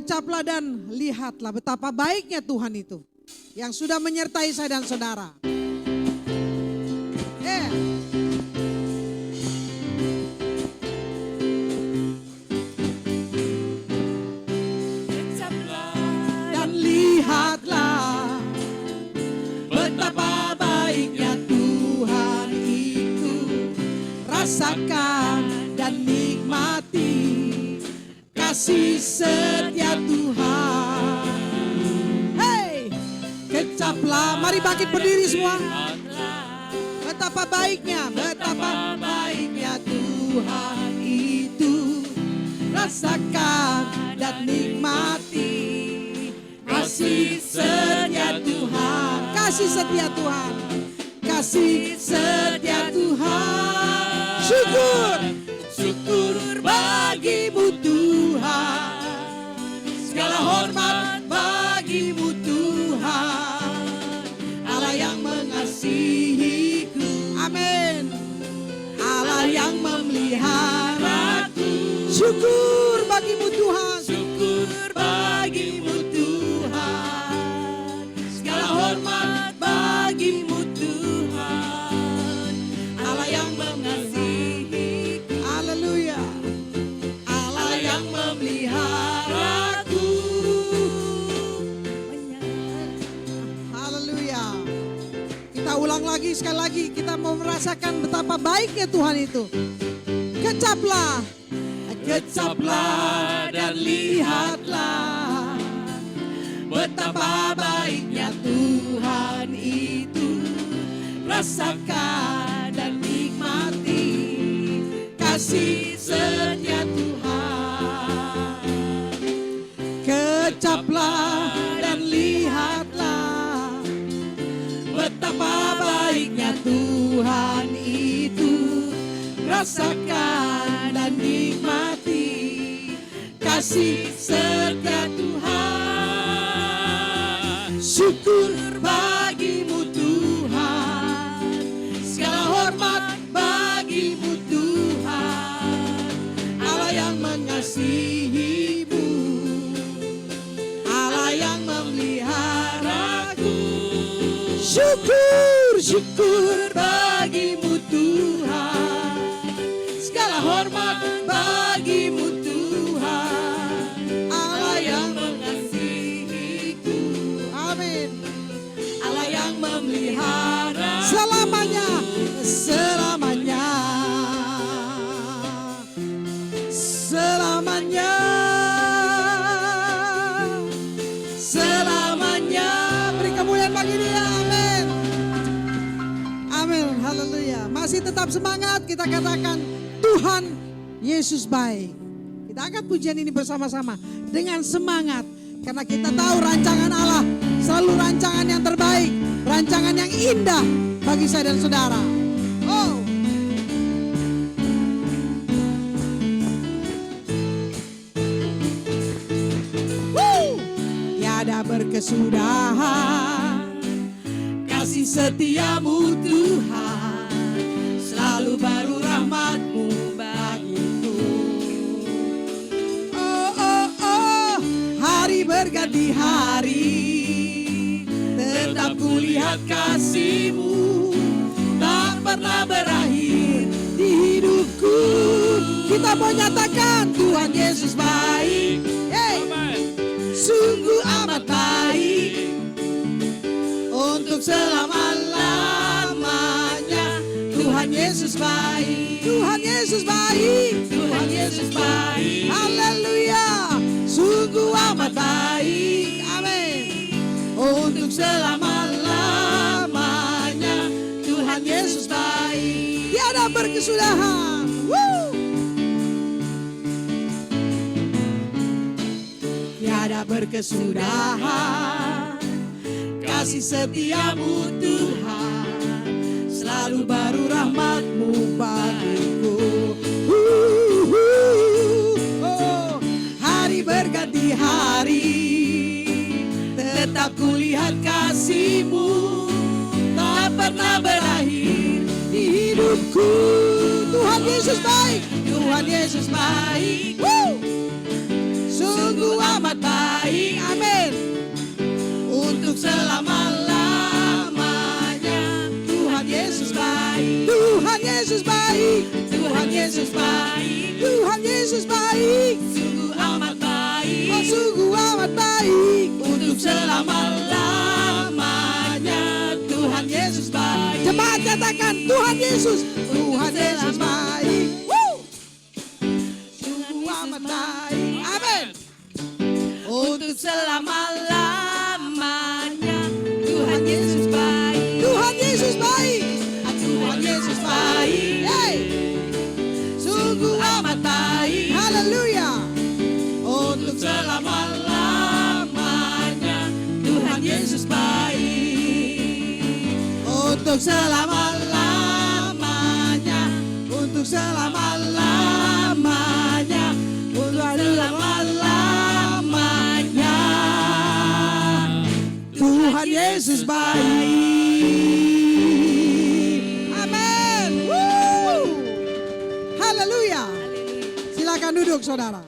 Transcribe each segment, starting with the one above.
Kecaplah dan lihatlah betapa baiknya Tuhan itu yang sudah menyertai saya dan saudara. Kecaplah dan lihatlah betapa baiknya Tuhan itu. Rasakan dan nikmati kasih setia Tuhan. Hey, kecaplah, mari bangkit berdiri semua. Betapa baiknya Tuhan itu. Rasakan dan nikmati kasih setia Tuhan. Kasih setia Tuhan. Kasih setia Tuhan. Syukur bagimu Tuhan. Segala hormat bagimu Tuhan. Allah yang mengasihiku. Amin. Allah yang memeliharaku. Syukur bagimu Tuhan. Syukur bagimu Tuhan. Segala hormat bagimu Tuhan. Allah yang mengasihiku. Haleluya. Allah yang memeliharaku. Haleluya. Kita ulang lagi sekali lagi. Kita mau merasakan betapa baiknya Tuhan itu. Kecaplah. Kecaplah dan lihatlah betapa baiknya Tuhan itu. Rasakan dan nikmati kasih setia Tuhan. Kecaplah dan lihatlah betapa baiknya Tuhan itu. Rasakan dan nikmati kasih setia Tuhan. Syukur bagimu Tuhan. Segala hormat bagimu Tuhan. Allah yang mengasihimu. Allah yang memeliharaku. Syukur bagimu Tuhan. Segala hormat bagimu Tuhan. Allah yang mengasihiku. Amin. Allah yang memelihara Selamanya. selamanya. Selamanya. Selamanya. Beri kemuliaan bagi dia. Amin. Amin. Haleluya. Masih tetap semangat. Kita katakan Tuhan Yesus baik. Kita angkat pujian ini bersama-sama dengan semangat. Karena kita tahu rancangan Allah selalu rancangan yang terbaik. Rancangan yang indah bagi saya dan saudara. Oh. Woo. Tiada berkesudahan kasih setiamu Tuhan. Selalu baru rahmat-Mu bagiku. Oh, hari berganti hari, tetap kulihat kasih-Mu, tak pernah berakhir di hidupku. Kita mau nyatakan Tuhan Yesus baik. hey, Sungguh amat baik untuk selama-lamanya. Tuhan Yesus baik. Tuhan Yesus baik. Tuhan Yesus baik. Haleluya. Sungguh amat baik. Amin. Untuk selama-lamanya. Tuhan Yesus baik. Tiada berkesudahan. Woo. Tiada berkesudahan kasih setiamu Tuhan. Selalu baru rahmat-Mu bagiku. Oh. Hari berganti hari, tetap kulihat kasih-Mu, tak pernah berakhir di hidupku. Tuhan Yesus baik. Tuhan Yesus baik. Woo. sungguh amat baik. Amin. Untuk selama-lamanya Tuhan Yesus baik. Tuhan Yesus baik. Tuhan Yesus baik. Tuhan Yesus baik. Sungguh amat baik. Oh, sungguh amat baik. Untuk selama-lamanya Tuhan Yesus baik. Cepat katakan Tuhan Yesus. Tuhan Yesus baik. Woo. Sungguh amat baik. Amin. Untuk selama-lamanya Tuhan Yesus baik. Tuhan Yesus baik. Tuhan Yesus baik. Hey. Sungguh amat baik. Haleluya. Untuk selama-lamanya Tuhan Yesus baik. Untuk Selama-lamanya. Untuk Selama-lamanya. Untuk selama-lamanya Tuhan Yesus baik. Amin. Woo. Haleluya. Silakan duduk saudara.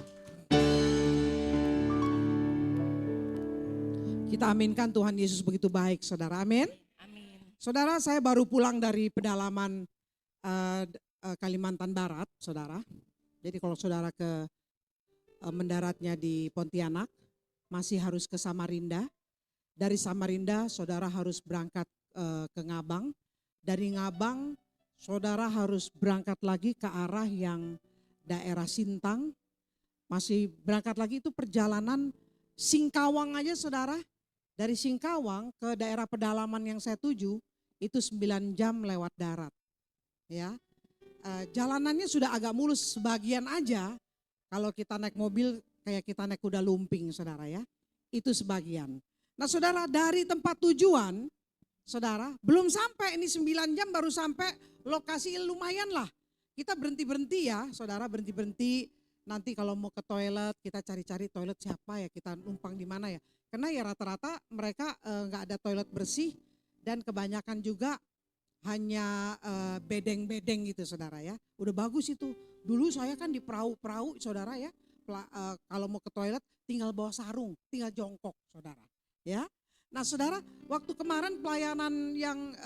Kita aminkan Tuhan Yesus begitu baik saudara. Amin. Amin. Saudara, saya baru pulang dari pedalaman Kalimantan Barat saudara. Jadi kalau saudara ke mendaratnya di Pontianak, masih harus ke Samarinda. Dari Samarinda saudara harus berangkat ke Ngabang. Dari Ngabang saudara harus berangkat lagi ke arah yang daerah Sintang. Masih berangkat lagi, itu perjalanan Singkawang aja saudara. Dari Singkawang ke daerah pedalaman yang saya tuju itu 9 jam lewat darat. Ya, jalanannya sudah agak mulus sebagian aja. Kalau kita naik mobil kayak kita naik kuda lumping saudara ya. Itu sebagian. Nah saudara, dari tempat tujuan saudara belum sampai, ini 9 jam baru sampai lokasi, lumayan lah. Kita berhenti-berhenti ya saudara, berhenti-berhenti. Nanti kalau mau ke toilet kita cari-cari toilet siapa ya, kita numpang di mana ya. Karena ya rata-rata mereka nggak ada toilet bersih dan kebanyakan juga hanya bedeng-bedeng gitu saudara ya. Udah bagus itu. Dulu saya kan di perahu-perahu saudara ya. Kalau mau ke toilet tinggal bawa sarung, tinggal jongkok saudara. Ya. Nah saudara, waktu kemarin pelayanan yang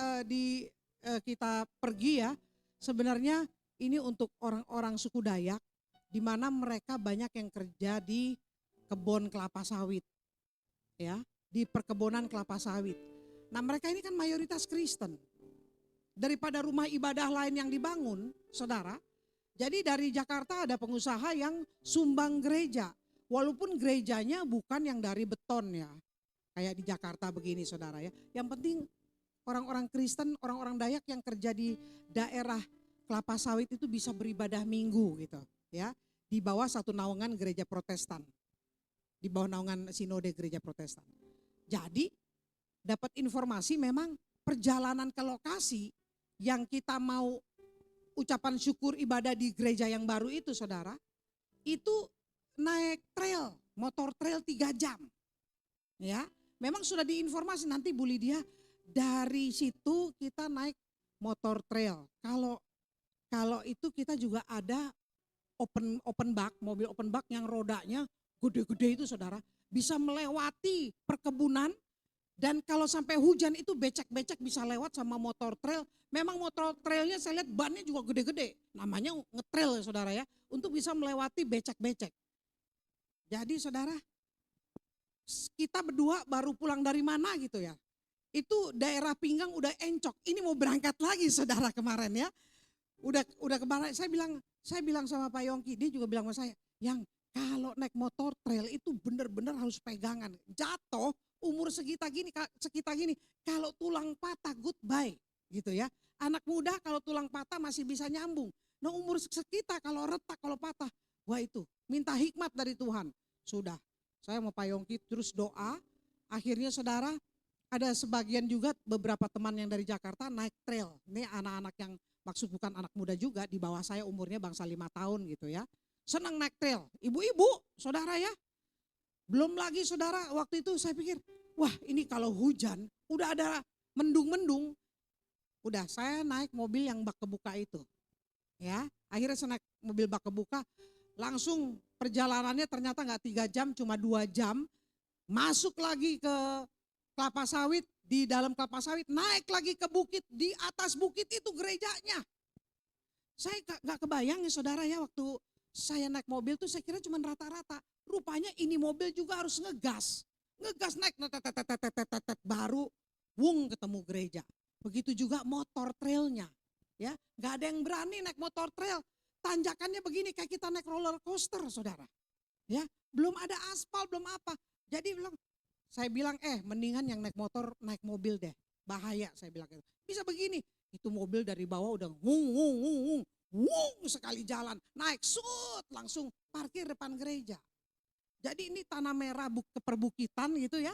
kita pergi ya, sebenarnya ini untuk orang-orang suku Dayak, di mana mereka banyak yang kerja di kebun kelapa sawit. Ya, di perkebunan kelapa sawit. Nah mereka ini kan mayoritas Kristen. Daripada rumah ibadah lain yang dibangun, saudara. Jadi dari Jakarta ada pengusaha yang sumbang gereja. Walaupun gerejanya bukan yang dari beton ya. Kayak di Jakarta begini saudara ya. Yang penting orang-orang Kristen, orang-orang Dayak yang kerja di daerah kelapa sawit itu bisa beribadah minggu gitu ya. Di bawah satu naungan gereja Protestan. Di bawah naungan sinode gereja Protestan. Jadi dapat informasi memang perjalanan ke lokasi yang kita mau ucapan syukur ibadah di gereja yang baru itu saudara, itu naik trail, motor trail 3 jam. Ya, memang sudah diinformasi nanti Bu Lydia, dari situ kita naik motor trail. Kalau itu kita juga ada open bak, mobil open bak yang rodanya gede-gede itu saudara, bisa melewati perkebunan, dan kalau sampai hujan itu becek-becek bisa lewat sama motor trail. Memang motor trailnya saya lihat bannya juga gede-gede, namanya ngetrail ya saudara ya, untuk bisa melewati becek-becek. Jadi saudara, kita berdua baru pulang dari mana gitu ya, itu daerah pinggang udah encok, ini mau berangkat lagi saudara kemarin ya. Udah kemarin saya bilang sama Pak Yongki, dia juga bilang sama saya, yang kalau naik motor trail itu benar-benar harus pegangan. Jatuh umur sekitar gini, kalau tulang patah goodbye gitu ya. Anak muda kalau tulang patah masih bisa nyambung. Nah umur sekitar kalau retak, kalau patah, wah itu minta hikmat dari Tuhan. Sudah, saya mau Pak Yongki terus doa. Akhirnya saudara, ada sebagian juga beberapa teman yang dari Jakarta naik trail. Ini anak-anak yang maksud bukan anak muda juga, di bawah saya umurnya bangsa 5 tahun gitu ya. Senang naik trail, ibu-ibu saudara ya. Belum lagi saudara, waktu itu saya pikir, wah ini kalau hujan udah ada mendung-mendung. Udah saya naik mobil yang bak kebuka itu. Ya, akhirnya saya naik mobil bak kebuka. langsung perjalanannya ternyata nggak 3 jam, cuma 2 jam. Masuk lagi ke kelapa sawit, di dalam kelapa sawit, naik lagi ke bukit, di atas bukit itu gerejanya. Saya nggak kebayang ya saudara ya, waktu saya naik mobil tuh saya kira cuma rata-rata. Rupanya ini mobil juga harus ngegas. Ngegas naik, baru wung ketemu gereja. Begitu juga motor trailnya. Ya, nggak ada yang berani naik motor trail. Tanjakannya begini kayak kita naik roller coaster saudara. Ya, belum ada aspal, belum apa. Jadi saya bilang mendingan yang naik motor naik mobil deh. Bahaya saya bilang gitu. Bisa begini, itu mobil dari bawah udah wung sekali jalan. Naik langsung parkir depan gereja. Jadi ini tanah merah perbukitan gitu ya.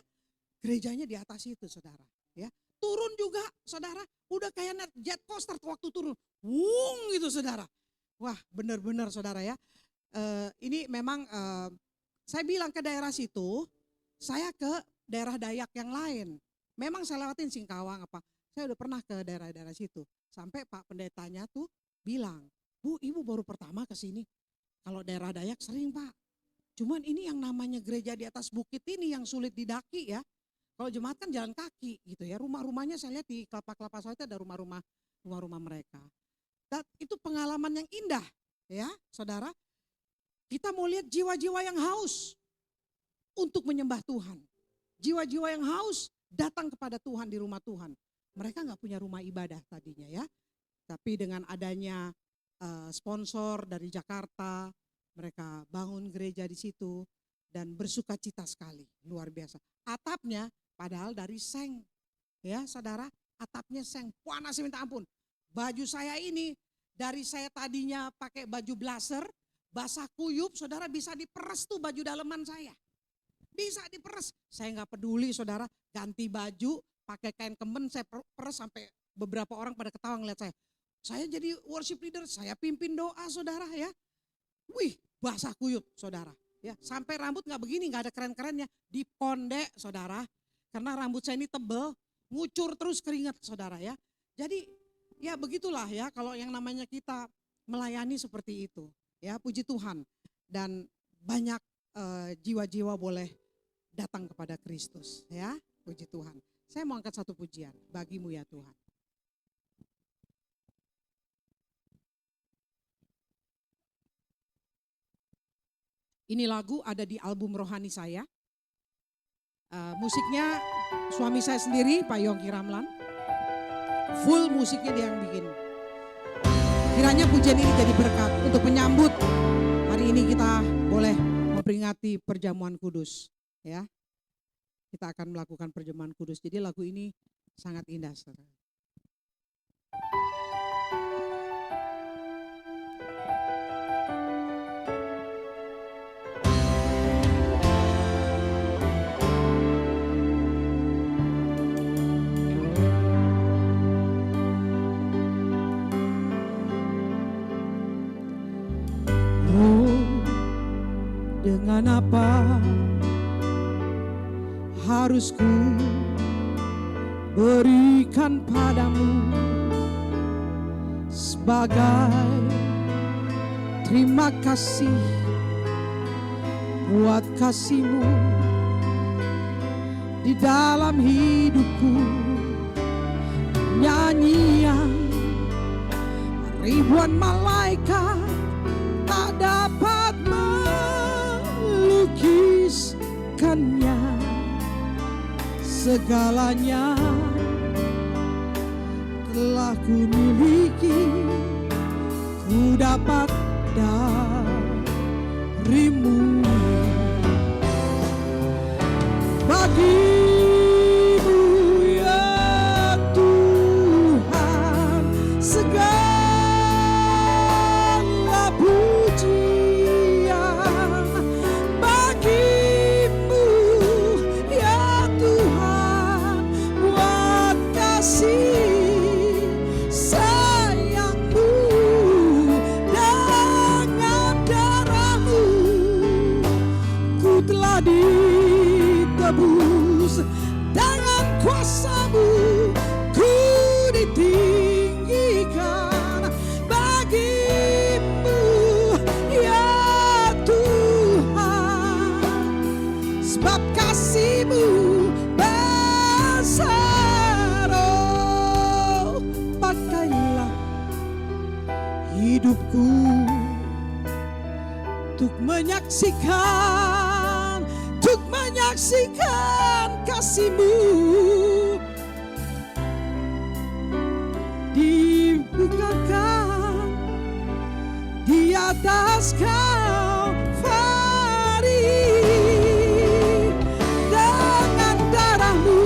Gerejanya di atas itu saudara. Ya, turun juga saudara. Udah kayak naik jet coaster waktu turun. Wung gitu saudara. Wah benar-benar saudara ya. Ini memang saya bilang ke daerah situ. Saya ke daerah Dayak yang lain. Memang saya lewatin Singkawang apa. Saya udah pernah ke daerah-daerah situ. Sampai Pak Pendetanya tuh bilang, Bu, Ibu baru pertama ke sini. Kalau daerah Dayak sering Pak. Cuman ini yang namanya gereja di atas bukit ini yang sulit didaki ya. Kalau jemaat kan jalan kaki gitu ya. Rumah-rumahnya saya lihat di kelapa-kelapa sawit ada rumah-rumah mereka. Dan itu pengalaman yang indah ya saudara. Kita mau lihat jiwa-jiwa yang haus untuk menyembah Tuhan. Jiwa-jiwa yang haus datang kepada Tuhan di rumah Tuhan. Mereka nggak punya rumah ibadah tadinya ya. Tapi dengan adanya sponsor dari Jakarta, mereka bangun gereja di situ dan bersuka cita sekali, luar biasa. Atapnya padahal dari seng, ya saudara, atapnya seng, panas minta ampun. Baju saya ini dari saya tadinya pakai baju blazer, basah kuyup, saudara bisa diperes tuh baju daleman saya. Bisa diperes, saya nggak peduli saudara, ganti baju, pakai kain kemen, saya peres sampai beberapa orang pada ketawa ngeliat saya. Saya jadi worship leader, saya pimpin doa saudara ya. Wih, basah kuyup saudara. Ya, sampai rambut nggak begini, nggak ada keren-kerennya, dipondek saudara. Karena rambut saya ini tebel, ngucur terus keringat saudara ya. Jadi ya begitulah ya kalau yang namanya kita melayani seperti itu. Ya puji Tuhan. Dan banyak jiwa-jiwa boleh datang kepada Kristus ya, puji Tuhan. Saya mau angkat satu pujian, bagimu ya Tuhan. Ini lagu ada di album rohani saya. Musiknya suami saya sendiri, Pak Yongki Ramlan. Full musiknya dia yang bikin. Kiranya pujian ini jadi berkat untuk menyambut hari ini kita boleh memperingati perjamuan kudus. Ya, kita akan melakukan perjamuan kudus. Jadi lagu ini sangat indah, saudara. Oh, dengan apa harus ku berikan padamu sebagai terima kasih buat kasih-Mu di dalam hidupku. Nyanyian ribuan malaikat tak dapat melukiskannya. Segalanya telah ku miliki, ku dapat darimu. Bagimu ya Tuhan segala pujian. Bagimu ya Tuhan buat kasih sayang-Mu dan untuk menyaksikan kasih-Mu dibukakan di atas Kalvari. Dengan darah-Mu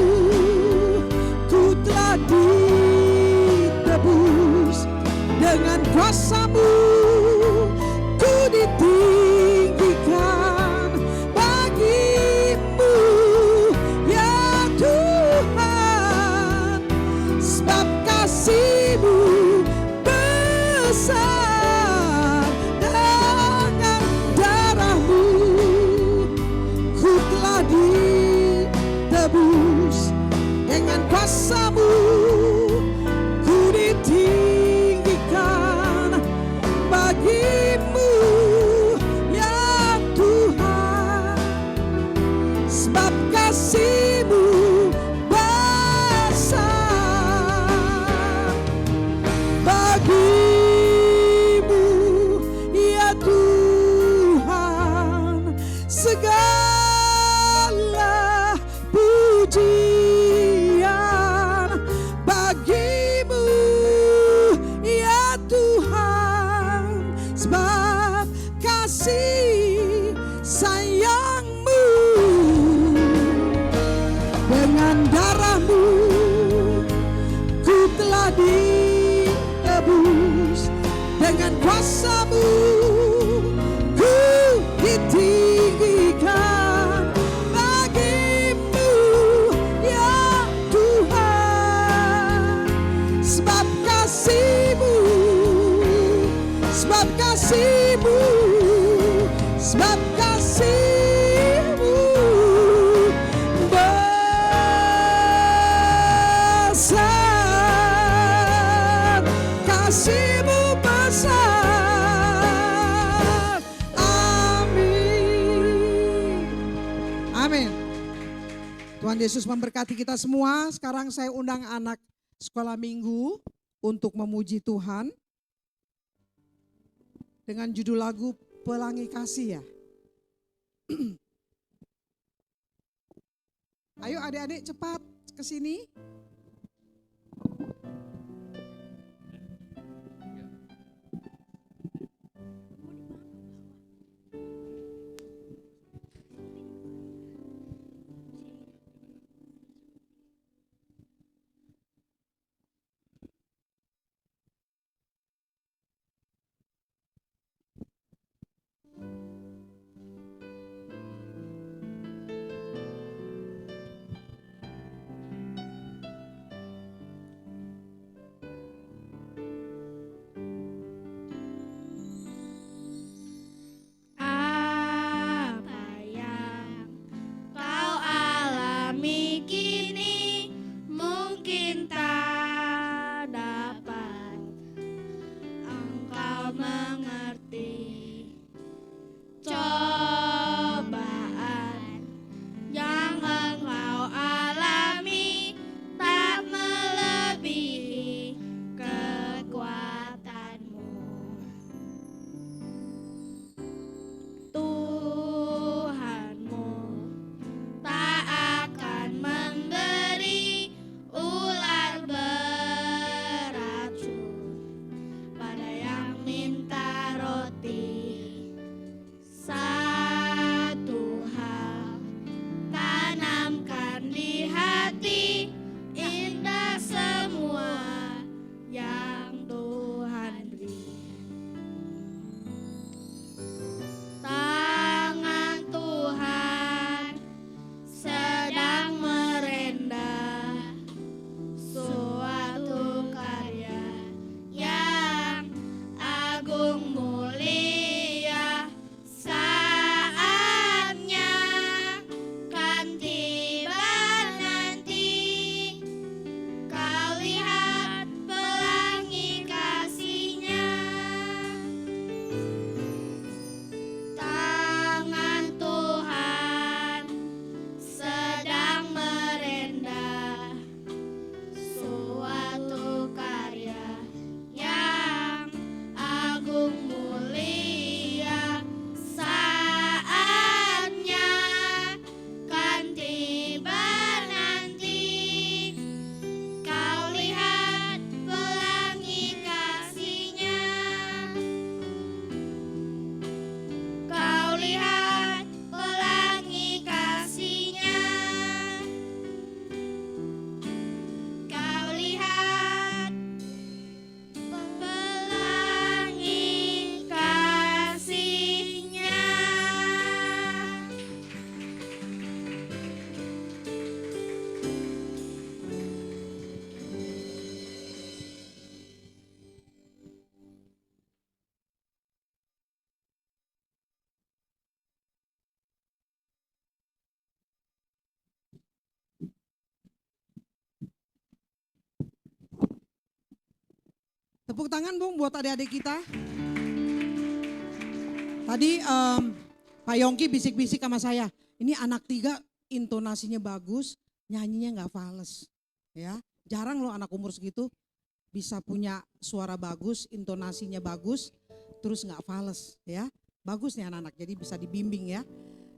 ku telah ditebus, dengan kuasa-Mu ku ditinggikan. Bagi-Mu ya Tuhan, sebab kasih-Mu besar. Dengan darah-Mu ku telah ditebus, dengan kuasa-Mu ku ditinggikan. Bagi-Mu ya Tuhan, sebab kasih-Mu besar. Bagi-Mu ya Tuhan, segala pujian. Bagi-Mu ya Tuhan, sebab kasih sayang-Mu. Dengan darah-Mu ku telah ditebus, dengan kuasa-Mu ku ditinggikan. Bagi-Mu ya Tuhan, sebab kasih-Mu, sebab kasih-Mu, sebab kasih-Mu besar. Kasih-Mu besar. Amin. Amin. Tuhan Yesus memberkati kita semua. Sekarang saya undang anak sekolah minggu untuk memuji Tuhan dengan judul lagu Pelangi Kasih ya. Ayo adik-adik cepat ke sini. Tepuk tangan Bung buat adik-adik kita. Tadi Pak Yongki bisik-bisik sama saya. Ini anak 3 intonasinya bagus, nyanyinya nggak fales. Ya, jarang loh anak umur segitu bisa punya suara bagus, intonasinya bagus, terus nggak fales. Ya, bagus nih anak-anak. Jadi bisa dibimbing ya.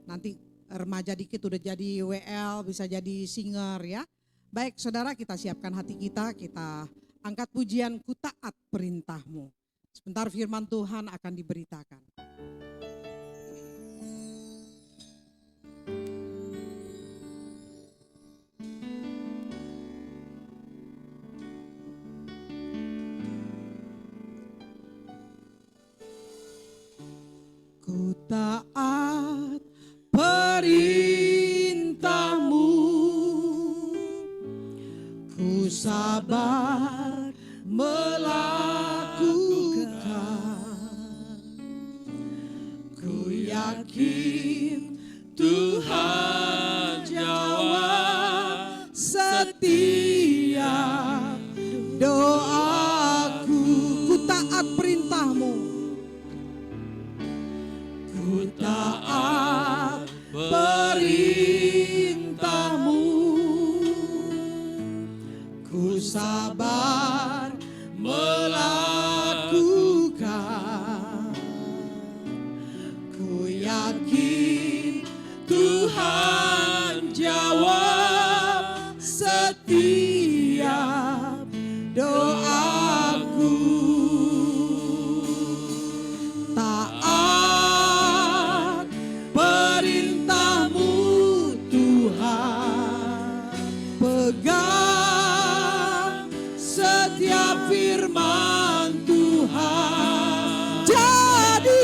Nanti remaja dikit udah jadi WL, bisa jadi singer ya. Baik saudara, kita siapkan hati kita angkat pujian Ku Taat Perintahmu. Sebentar firman Tuhan akan diberitakan. Ku taat perintahmu, ku sabar melakukan, ku yakin Tuhan jawab setiap doaku. Ku taat perintahmu, ku taat perintahmu, ku sabar melakukan, ku yakin Tuhan jawab setiap doaku. Taat perintahmu Tuhan, pegang setiap firman Tuhan, jadi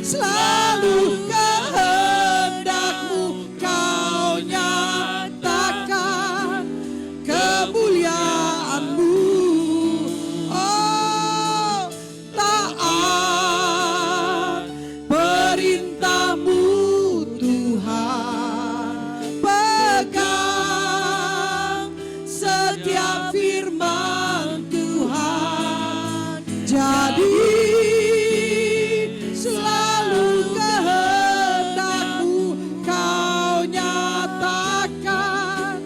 selalu kehendakmu kau nyatakan kemuliaanmu. Oh, taat perintahmu Tuhan, pegang setiap firman Tuhan, jadi selalu kehendakmu kau nyatakan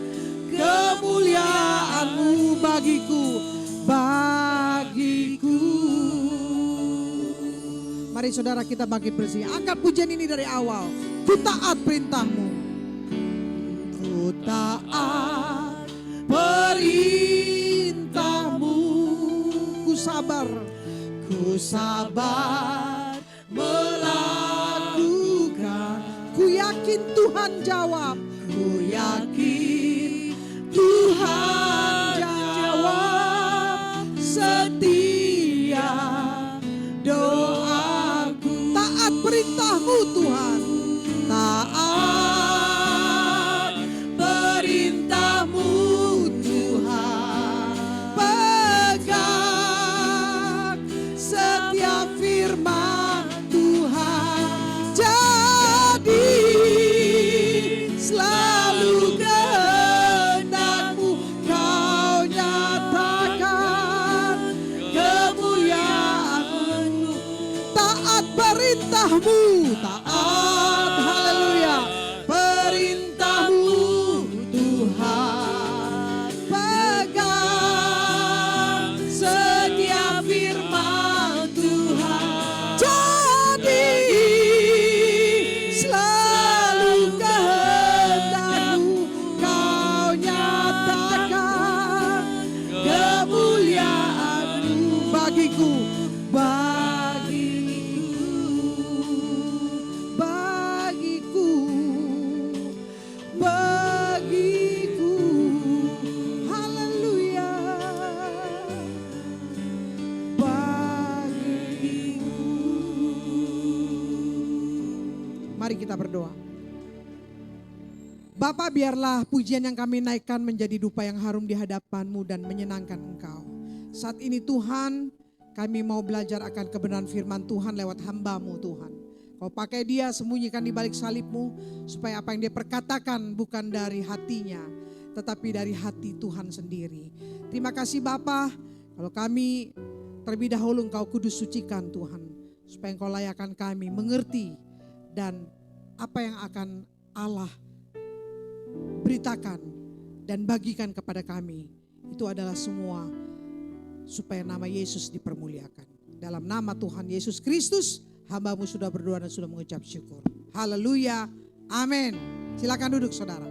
kemuliaanmu bagiku. Mari saudara kita bangkit bersih, angkat pujian ini dari awal. Ku taat perintahmu, ku taat perintahmu, ku sabar melakukan, ku yakin Tuhan jawab, ku yakin Tuhan jawab setiap doaku. Taat perintahmu Tuhan, taat perintahmu Tuhan, pegang setiap firman Tuhan, jadi selalu kehendakmu kau nyatakan kemuliaanmu. Taat perintahmu, taat, haleluya, perintahmu Tuhan, pegang setiap firman Tuhan, jadi selalu kehendakmu kau nyatakan kemuliaanmu bagiku, bagiku, haleluya, bagiku. Mari kita berdoa. Bapa, biarlah pujian yang kami naikkan menjadi dupa yang harum di hadapan-Mu dan menyenangkan Engkau. Saat ini Tuhan, kami mau belajar akan kebenaran firman Tuhan lewat hamba-Mu Tuhan. Kau pakai dia, sembunyikan di balik salib-Mu, supaya apa yang dia perkatakan bukan dari hatinya, tetapi dari hati Tuhan sendiri. Terima kasih Bapa, Kalau kami terlebih dahulu Engkau kudus sucikan Tuhan, supaya Engkau layakkan kami mengerti dan apa yang akan Allah beritakan dan bagikan kepada kami. Itu adalah semua supaya nama Yesus dipermuliakan. Dalam nama Tuhan Yesus Kristus, hamba-Mu sudah berdoa dan sudah mengucap syukur. Haleluya, amin. Silakan duduk saudara.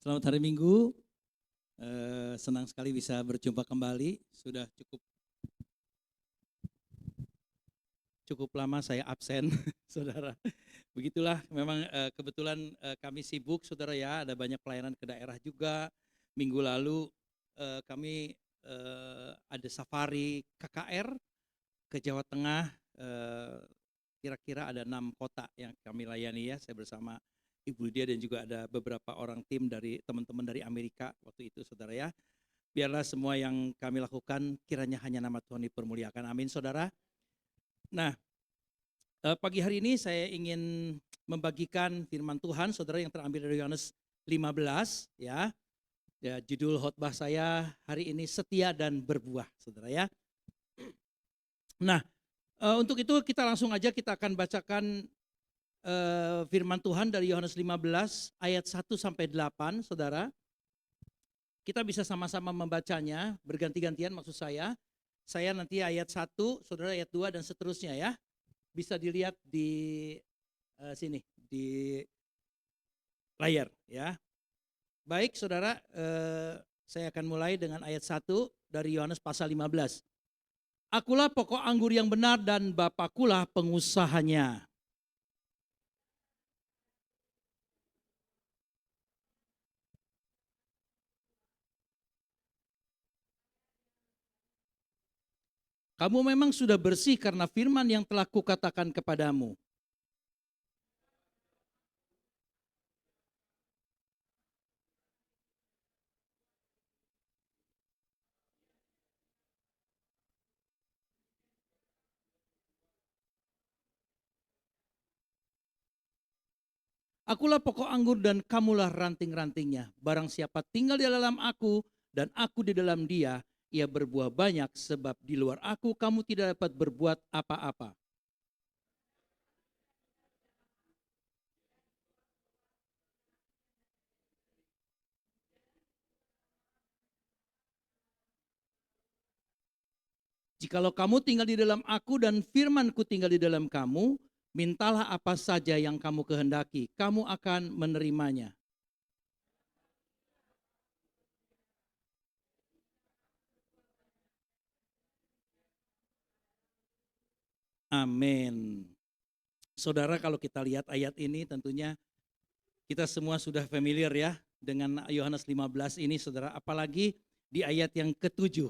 Selamat hari Minggu, senang sekali bisa berjumpa kembali. Sudah cukup lama saya absen, saudara. Begitulah, memang kebetulan kami sibuk, saudara ya. Ada banyak pelayanan ke daerah juga. Minggu lalu kami ada safari KKR ke Jawa Tengah. Kira-kira ada 6 kota yang kami layani ya. Saya bersama Ibu Lydia dan juga ada beberapa orang tim dari teman-teman dari Amerika waktu itu, saudara ya. Biarlah semua yang kami lakukan kiranya hanya nama Tuhan dipermuliakan. Amin, saudara. Nah, pagi hari ini saya ingin membagikan firman Tuhan, saudara, yang terambil dari Yohanes 15 ya. Ya, judul khotbah saya hari ini setia dan berbuah, saudara ya. Nah, untuk itu kita langsung aja kita akan bacakan firman Tuhan dari Yohanes 15 ayat 1 sampai 8, saudara. Kita bisa sama-sama membacanya, berganti-gantian maksud saya. Saya nanti ayat 1, saudara ayat 2 dan seterusnya ya. Bisa dilihat di sini, di layar ya. Baik saudara, saya akan mulai dengan ayat 1 dari Yohanes pasal 15. Akulah pokok anggur yang benar dan Bapakulah pengusahanya. Kamu memang sudah bersih karena firman yang telah kukatakan kepadamu. Akulah pokok anggur dan kamulah ranting-rantingnya. Barang siapa tinggal di dalam aku dan aku di dalam dia, ia berbuah banyak sebab di luar aku kamu tidak dapat berbuat apa-apa. Jikalau kamu tinggal di dalam aku dan firmanku tinggal di dalam kamu, mintalah apa saja yang kamu kehendaki, kamu akan menerimanya. Amin. Saudara, kalau kita lihat ayat ini tentunya kita semua sudah familiar ya dengan Yohanes 15 ini, saudara. Apalagi di ayat yang ke-7.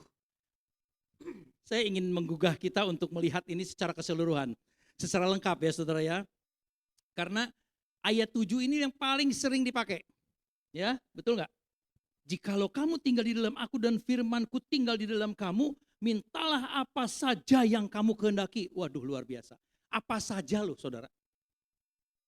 Saya ingin menggugah kita untuk melihat ini secara keseluruhan, secara lengkap ya saudara ya. Karena ayat 7 ini yang paling sering dipakai. Ya, betul nggak? Jikalau kamu tinggal di dalam aku dan firmanku tinggal di dalam kamu, mintalah apa saja yang kamu kehendaki. Waduh, luar biasa. Apa saja loh saudara.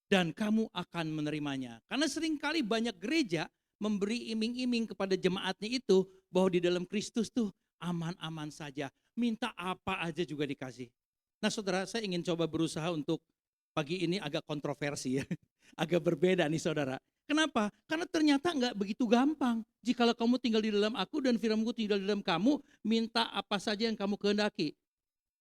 Dan kamu akan menerimanya. Karena seringkali banyak gereja memberi iming-iming kepada jemaatnya itu bahwa di dalam Kristus tuh aman-aman saja. Minta apa aja juga dikasih. Nah saudara, saya ingin coba berusaha untuk pagi ini agak kontroversi ya. Agak berbeda nih saudara. Kenapa? Karena ternyata enggak begitu gampang. Jikalau kamu tinggal di dalam aku dan firmanku tinggal di dalam kamu, minta apa saja yang kamu kehendaki.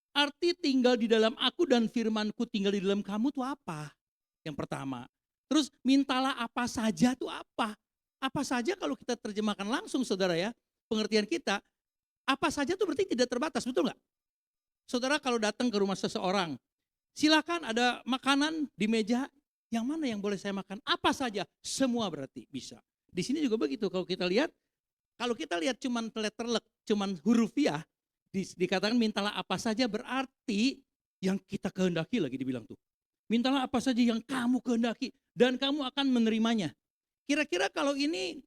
Arti tinggal di dalam aku dan firmanku tinggal di dalam kamu itu apa? Yang pertama. Terus mintalah apa saja itu apa? Apa saja kalau kita terjemahkan langsung saudara ya. Pengertian kita, apa saja itu berarti tidak terbatas, betul nggak? Saudara kalau datang ke rumah seseorang, silakan ada makanan di meja, yang mana yang boleh saya makan? Apa saja, semua berarti bisa. Di sini juga begitu, kalau kita lihat cuman letterlek, cuman hurufiah, dikatakan mintalah apa saja berarti yang kita kehendaki lagi dibilang tuh. Mintalah apa saja yang kamu kehendaki dan kamu akan menerimanya. Kira-kira kalau ini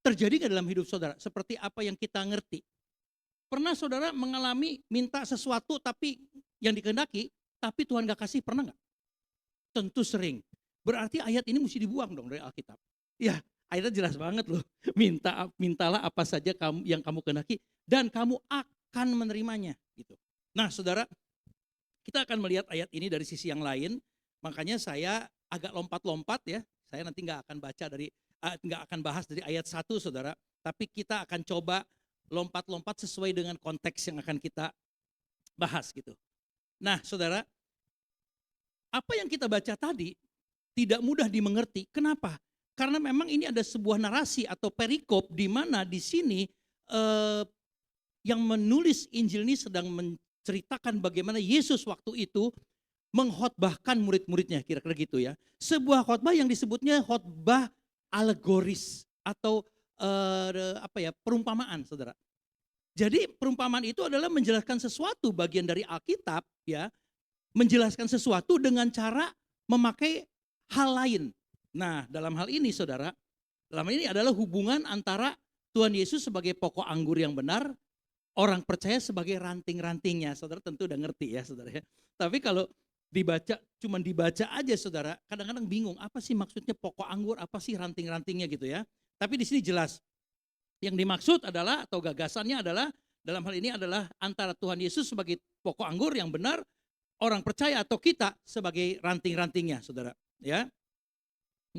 terjadi nggak dalam hidup saudara? Seperti apa yang kita ngerti? Pernah saudara mengalami minta sesuatu tapi yang dikehendaki, tapi Tuhan gak kasih, pernah nggak? Tentu sering. Berarti ayat ini mesti dibuang dong dari Alkitab. Ya, ayatnya jelas banget loh. Mintalah apa saja yang kamu kehendaki dan kamu akan menerimanya. Gitu. Nah saudara, kita akan melihat ayat ini dari sisi yang lain. Makanya saya agak lompat-lompat ya. Saya nanti nggak akan bahas dari ayat 1 saudara. Tapi kita akan coba lompat-lompat sesuai dengan konteks yang akan kita bahas gitu. Nah saudara, apa yang kita baca tadi tidak mudah dimengerti. Kenapa? Karena memang ini ada sebuah narasi atau perikop di mana di sini yang menulis Injil ini sedang menceritakan bagaimana Yesus waktu itu mengkhotbahkan murid-muridnya, kira-kira gitu ya. Sebuah khotbah yang disebutnya khotbah alegoris atau perumpamaan, saudara. Jadi perumpamaan itu adalah menjelaskan sesuatu bagian dari Alkitab, ya, menjelaskan sesuatu dengan cara memakai hal lain. Nah, dalam hal ini, saudara, dalam hal ini adalah hubungan antara Tuhan Yesus sebagai pokok anggur yang benar, orang percaya sebagai ranting-rantingnya. Saudara tentu udah ngerti ya, saudara ya. Tapi kalau cuman dibaca aja saudara, kadang-kadang bingung apa sih maksudnya pokok anggur, apa sih ranting-rantingnya gitu ya. Tapi di sini jelas yang dimaksud adalah atau gagasannya adalah dalam hal ini adalah antara Tuhan Yesus sebagai pokok anggur yang benar, orang percaya atau kita sebagai ranting-rantingnya saudara ya.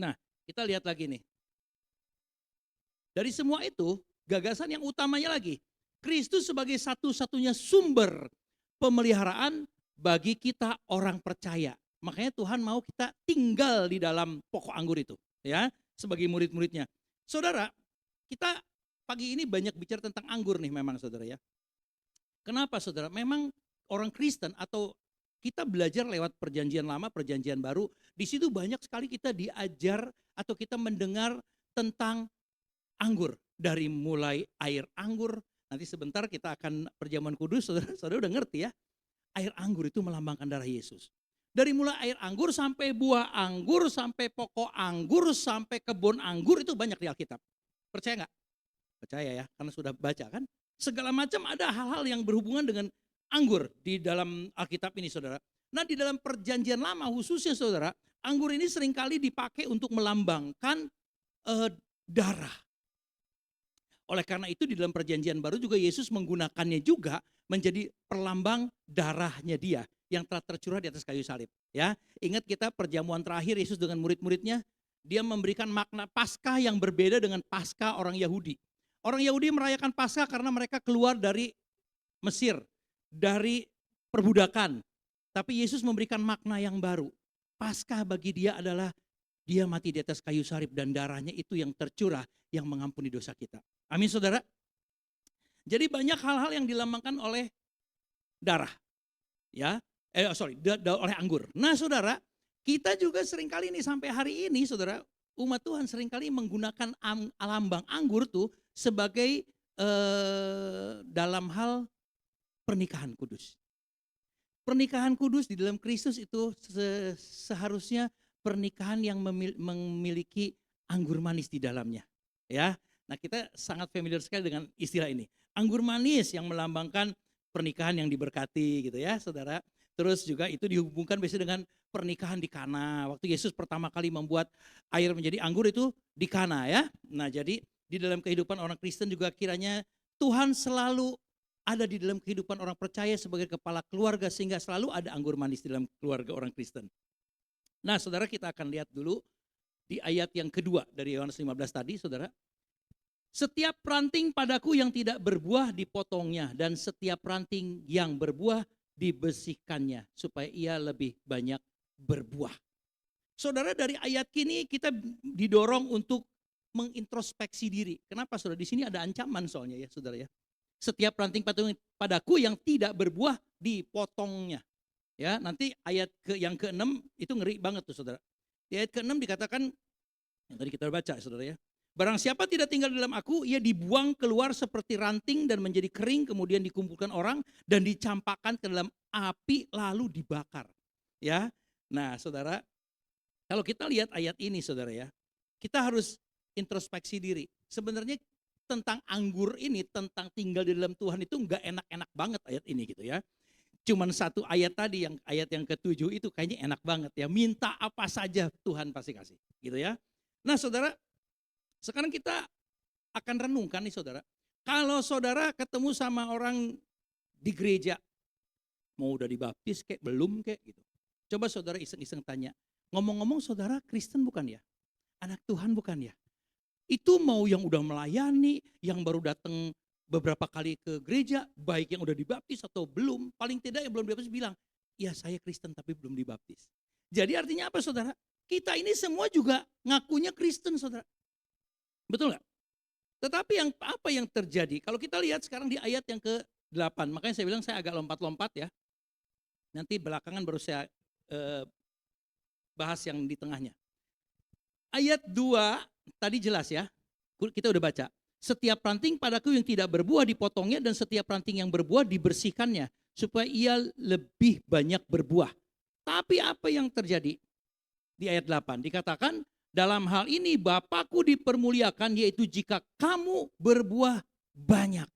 Nah kita lihat lagi nih. Dari semua itu gagasan yang utamanya lagi, Kristus sebagai satu-satunya sumber pemeliharaan bagi kita orang percaya. Makanya Tuhan mau kita tinggal di dalam pokok anggur itu, ya, sebagai murid-muridnya. Saudara, kita pagi ini banyak bicara tentang anggur nih memang saudara ya. Kenapa saudara? Memang orang Kristen atau kita belajar lewat perjanjian lama, perjanjian baru, di situ banyak sekali kita diajar atau kita mendengar tentang anggur. Dari mulai air anggur, nanti sebentar kita akan perjamuan kudus, saudara udah ngerti ya. Air anggur itu melambangkan darah Yesus. Dari mulai air anggur sampai buah anggur, sampai pokok anggur, sampai kebun anggur itu banyak di Alkitab. Percaya nggak? Percaya ya, karena sudah baca kan. Segala macam ada hal-hal yang berhubungan dengan anggur di dalam Alkitab ini saudara. Nah di dalam perjanjian lama khususnya saudara, anggur ini seringkali dipakai untuk melambangkan darah. Oleh karena itu di dalam perjanjian baru juga Yesus menggunakannya juga menjadi perlambang darahnya dia yang telah tercurah di atas kayu salib. Ya, ingat kita perjamuan terakhir Yesus dengan murid-muridnya, dia memberikan makna Paskah yang berbeda dengan Paskah orang Yahudi. Orang Yahudi merayakan Paskah karena mereka keluar dari Mesir, dari perbudakan. Tapi Yesus memberikan makna yang baru. Paskah bagi dia adalah dia mati di atas kayu salib dan darahnya itu yang tercurah yang mengampuni dosa kita. Amin saudara. Jadi banyak hal-hal yang dilambangkan oleh darah. Ya, oleh anggur. Nah saudara, kita juga seringkali nih sampai hari ini saudara, umat Tuhan seringkali menggunakan lambang anggur tuh sebagai dalam hal pernikahan kudus. Pernikahan kudus di dalam Kristus itu seharusnya pernikahan yang memiliki anggur manis di dalamnya. Ya, nah kita sangat familiar sekali dengan istilah ini. Anggur manis yang melambangkan pernikahan yang diberkati gitu ya saudara. Terus juga itu dihubungkan biasanya dengan pernikahan di Kana. Waktu Yesus pertama kali membuat air menjadi anggur itu di Kana ya. Nah jadi di dalam kehidupan orang Kristen juga kiranya Tuhan selalu ada di dalam kehidupan orang percaya sebagai kepala keluarga sehingga selalu ada anggur manis di dalam keluarga orang Kristen. Nah saudara kita akan lihat dulu di ayat yang kedua dari Yohanes 15 tadi saudara. Setiap ranting padaku yang tidak berbuah dipotongnya dan setiap ranting yang berbuah dibersihkannya supaya ia lebih banyak berbuah. Saudara dari ayat ini kita didorong untuk mengintrospeksi diri. Kenapa saudara? Di sini ada ancaman soalnya ya saudara ya. Setiap ranting padaku yang tidak berbuah dipotongnya. Ya, nanti ayat yang ke-6 itu ngeri banget tuh saudara. Di ayat ke-6 dikatakan yang tadi kita baca saudara ya. Barang siapa tidak tinggal dalam aku, ia dibuang keluar seperti ranting dan menjadi kering, kemudian dikumpulkan orang dan dicampakkan ke dalam api lalu dibakar. Ya, nah saudara, kalau kita lihat ayat ini saudara ya, kita harus introspeksi diri. Sebenarnya tentang anggur ini, tentang tinggal di dalam Tuhan itu enggak enak-enak banget ayat ini gitu ya. Cuman satu ayat tadi, yang ayat yang ke-7 itu kayaknya enak banget ya. Minta apa saja Tuhan pasti kasih gitu ya. Nah saudara, sekarang kita akan renungkan nih saudara. Kalau saudara ketemu sama orang di gereja, mau udah dibaptis kayak belum kayak gitu. Coba saudara iseng-iseng tanya, ngomong-ngomong saudara Kristen bukan ya? Anak Tuhan bukan ya? Itu mau yang udah melayani, yang baru datang beberapa kali ke gereja, baik yang udah dibaptis atau belum, paling tidak yang belum dibaptis bilang, ya saya Kristen tapi belum dibaptis. Jadi artinya apa saudara? Kita ini semua juga ngakunya Kristen saudara. Betul nggak? Tetapi apa yang terjadi? Kalau kita lihat sekarang di ayat yang ke-8, makanya saya bilang saya agak lompat-lompat ya. Nanti belakangan baru saya bahas yang di tengahnya. Ayat 2 tadi jelas ya, kita udah baca. Setiap ranting padaku yang tidak berbuah dipotongnya dan setiap ranting yang berbuah dibersihkannya supaya ia lebih banyak berbuah. Tapi apa yang terjadi? Di ayat 8 dikatakan, dalam hal ini Bapakku dipermuliakan yaitu jika kamu berbuah banyak.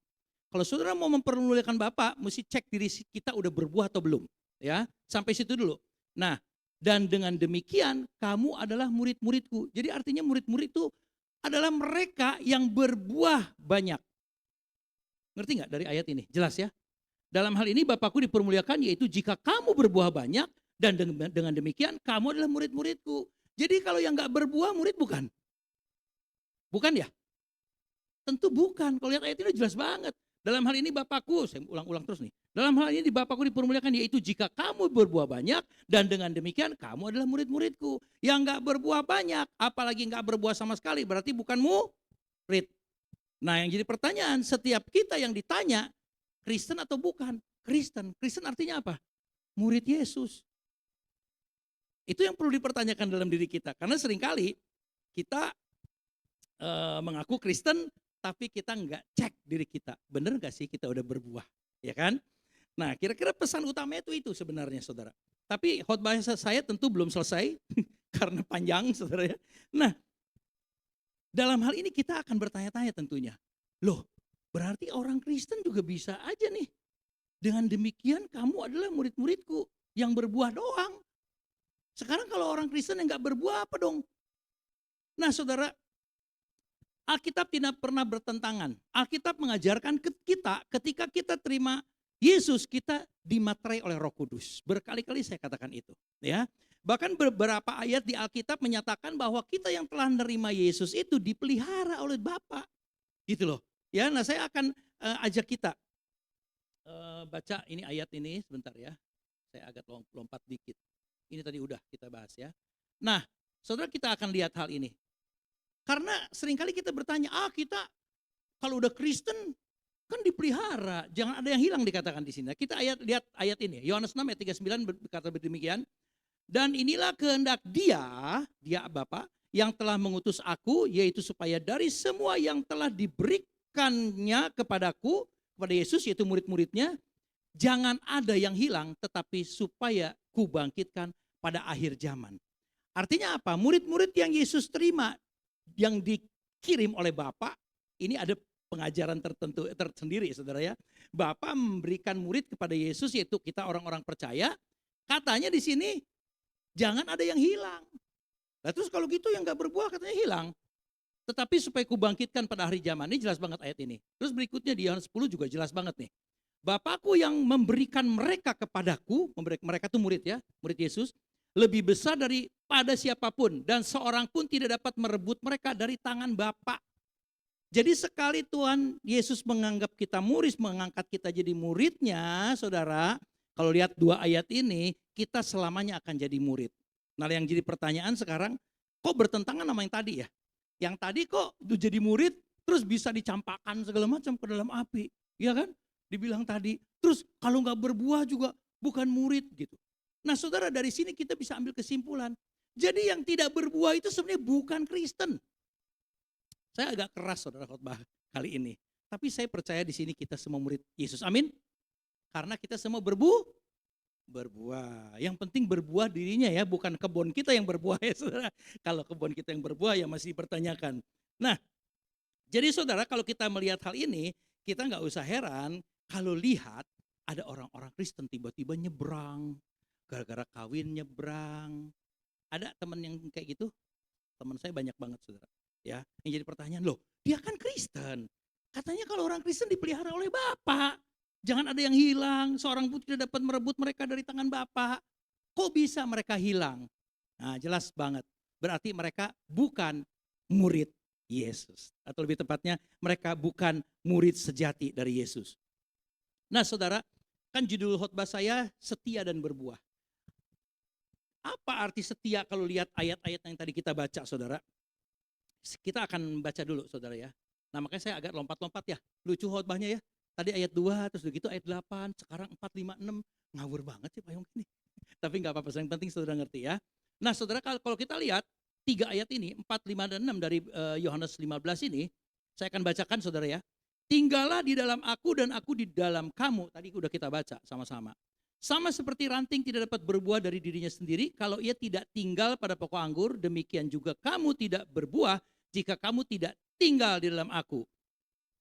Kalau saudara mau mempermuliakan Bapak, mesti cek diri kita udah berbuah atau belum. Ya, sampai situ dulu. Nah, dan dengan demikian kamu adalah murid-muridku. Jadi artinya murid-murid itu adalah mereka yang berbuah banyak. Ngerti nggak dari ayat ini? Jelas ya? Dalam hal ini Bapakku dipermuliakan yaitu jika kamu berbuah banyak dan dengan demikian kamu adalah murid-muridku. Jadi kalau yang nggak berbuah murid bukan? Bukan ya? Tentu bukan. Kalau lihat ayat ini jelas banget. Dalam hal ini Bapakku, saya ulang-ulang terus nih. Dalam hal ini Bapakku dipermuliakan yaitu jika kamu berbuah banyak dan dengan demikian kamu adalah murid-muridku. Yang nggak berbuah banyak, apalagi nggak berbuah sama sekali, berarti bukan murid. Nah yang jadi pertanyaan, setiap kita yang ditanya, Kristen atau bukan? Kristen. Kristen artinya apa? Murid Yesus. Itu yang perlu dipertanyakan dalam diri kita. Karena seringkali kita mengaku Kristen, tapi kita nggak cek diri kita. Bener nggak sih kita udah berbuah? Ya kan? Nah kira-kira pesan utamanya itu sebenarnya saudara. Tapi khotbah saya tentu belum selesai, karena panjang saudara ya. Nah dalam hal ini kita akan bertanya-tanya tentunya. Loh berarti orang Kristen juga bisa aja nih. Dengan demikian kamu adalah murid-muridku yang berbuah doang. Sekarang kalau orang Kristen yang nggak berbuah apa dong? Nah saudara, Alkitab tidak pernah bertentangan. Alkitab mengajarkan kita ketika kita terima Yesus, kita dimaterai oleh Roh Kudus. Berkali-kali saya katakan itu. Ya, bahkan beberapa ayat di Alkitab menyatakan bahwa kita yang telah menerima Yesus itu dipelihara oleh Bapa. Gitu loh. Ya, nah saya akan ajak kita baca ini ayat ini sebentar ya. Saya agak lompat dikit. Ini tadi udah kita bahas ya. Nah, saudara kita akan lihat hal ini. Karena seringkali kita bertanya, kita kalau udah Kristen kan dipelihara, jangan ada yang hilang dikatakan di sini. Kita lihat ayat ini, Yohanes 6 ayat 39 berkata demikian. Dan inilah kehendak dia Bapa yang telah mengutus aku, yaitu supaya dari semua yang telah diberikannya kepadaku, kepada Yesus yaitu murid-muridnya, jangan ada yang hilang tetapi supaya kubangkitkan pada akhir zaman. Artinya apa? Murid-murid yang Yesus terima, yang dikirim oleh Bapa, ini ada pengajaran tertentu tersendiri saudara ya. Bapa memberikan murid kepada Yesus yaitu kita orang-orang percaya. Katanya di sini jangan ada yang hilang. Nah, terus kalau gitu yang gak berbuah katanya hilang. Tetapi supaya kubangkitkan pada hari zaman, ini jelas banget ayat ini. Terus berikutnya di Yohanes 10 juga jelas banget nih. Bapakku yang memberikan mereka kepadaku, mereka itu murid ya, murid Yesus, lebih besar daripada siapapun dan seorang pun tidak dapat merebut mereka dari tangan Bapa. Jadi sekali Tuhan Yesus menganggap kita murid, mengangkat kita jadi muridnya, saudara, kalau lihat dua ayat ini, kita selamanya akan jadi murid. Nah yang jadi pertanyaan sekarang, kok bertentangan sama yang tadi ya? Yang tadi kok jadi murid, terus bisa dicampakkan segala macam ke dalam api, ya kan? Dibilang tadi, terus kalau nggak berbuah juga bukan murid gitu. Nah saudara dari sini kita bisa ambil kesimpulan. Jadi yang tidak berbuah itu sebenarnya bukan Kristen. Saya agak keras saudara khotbah kali ini. Tapi saya percaya di sini kita semua murid Yesus. Amin. Karena kita semua berbuah. Yang penting berbuah dirinya ya, bukan kebun kita yang berbuah ya saudara. Kalau kebun kita yang berbuah ya masih dipertanyakan. Nah, jadi saudara kalau kita melihat hal ini, kita nggak usah heran kalau lihat ada orang-orang Kristen tiba-tiba nyebrang, gara-gara kawin nyebrang. Ada teman yang kayak gitu? Teman saya banyak banget saudara. Ya, yang jadi pertanyaan, loh dia kan Kristen. Katanya kalau orang Kristen dipelihara oleh Bapak. Jangan ada yang hilang, seorang pun tidak dapat merebut mereka dari tangan Bapak. Kok bisa mereka hilang? Nah jelas banget, berarti mereka bukan murid Yesus. Atau lebih tepatnya mereka bukan murid sejati dari Yesus. Nah saudara, kan judul khotbah saya setia dan berbuah. Apa arti setia kalau lihat ayat-ayat yang tadi kita baca saudara? Kita akan baca dulu saudara ya. Nah makanya saya agak lompat-lompat ya, lucu khotbahnya ya. Tadi ayat 2, terus begitu ayat 8, sekarang 4, 5, 6. Ngawur banget sih Pak Yong ini. Tapi nggak apa-apa, yang penting saudara ngerti ya. Nah saudara kalau kita lihat 3 ayat ini, 4, 5, dan 6 dari Yohanes 15 ini, saya akan bacakan saudara ya. Tinggallah di dalam aku dan aku di dalam kamu. Tadi udah kita baca sama-sama. Sama seperti ranting tidak dapat berbuah dari dirinya sendiri, kalau ia tidak tinggal pada pokok anggur, demikian juga kamu tidak berbuah jika kamu tidak tinggal di dalam aku.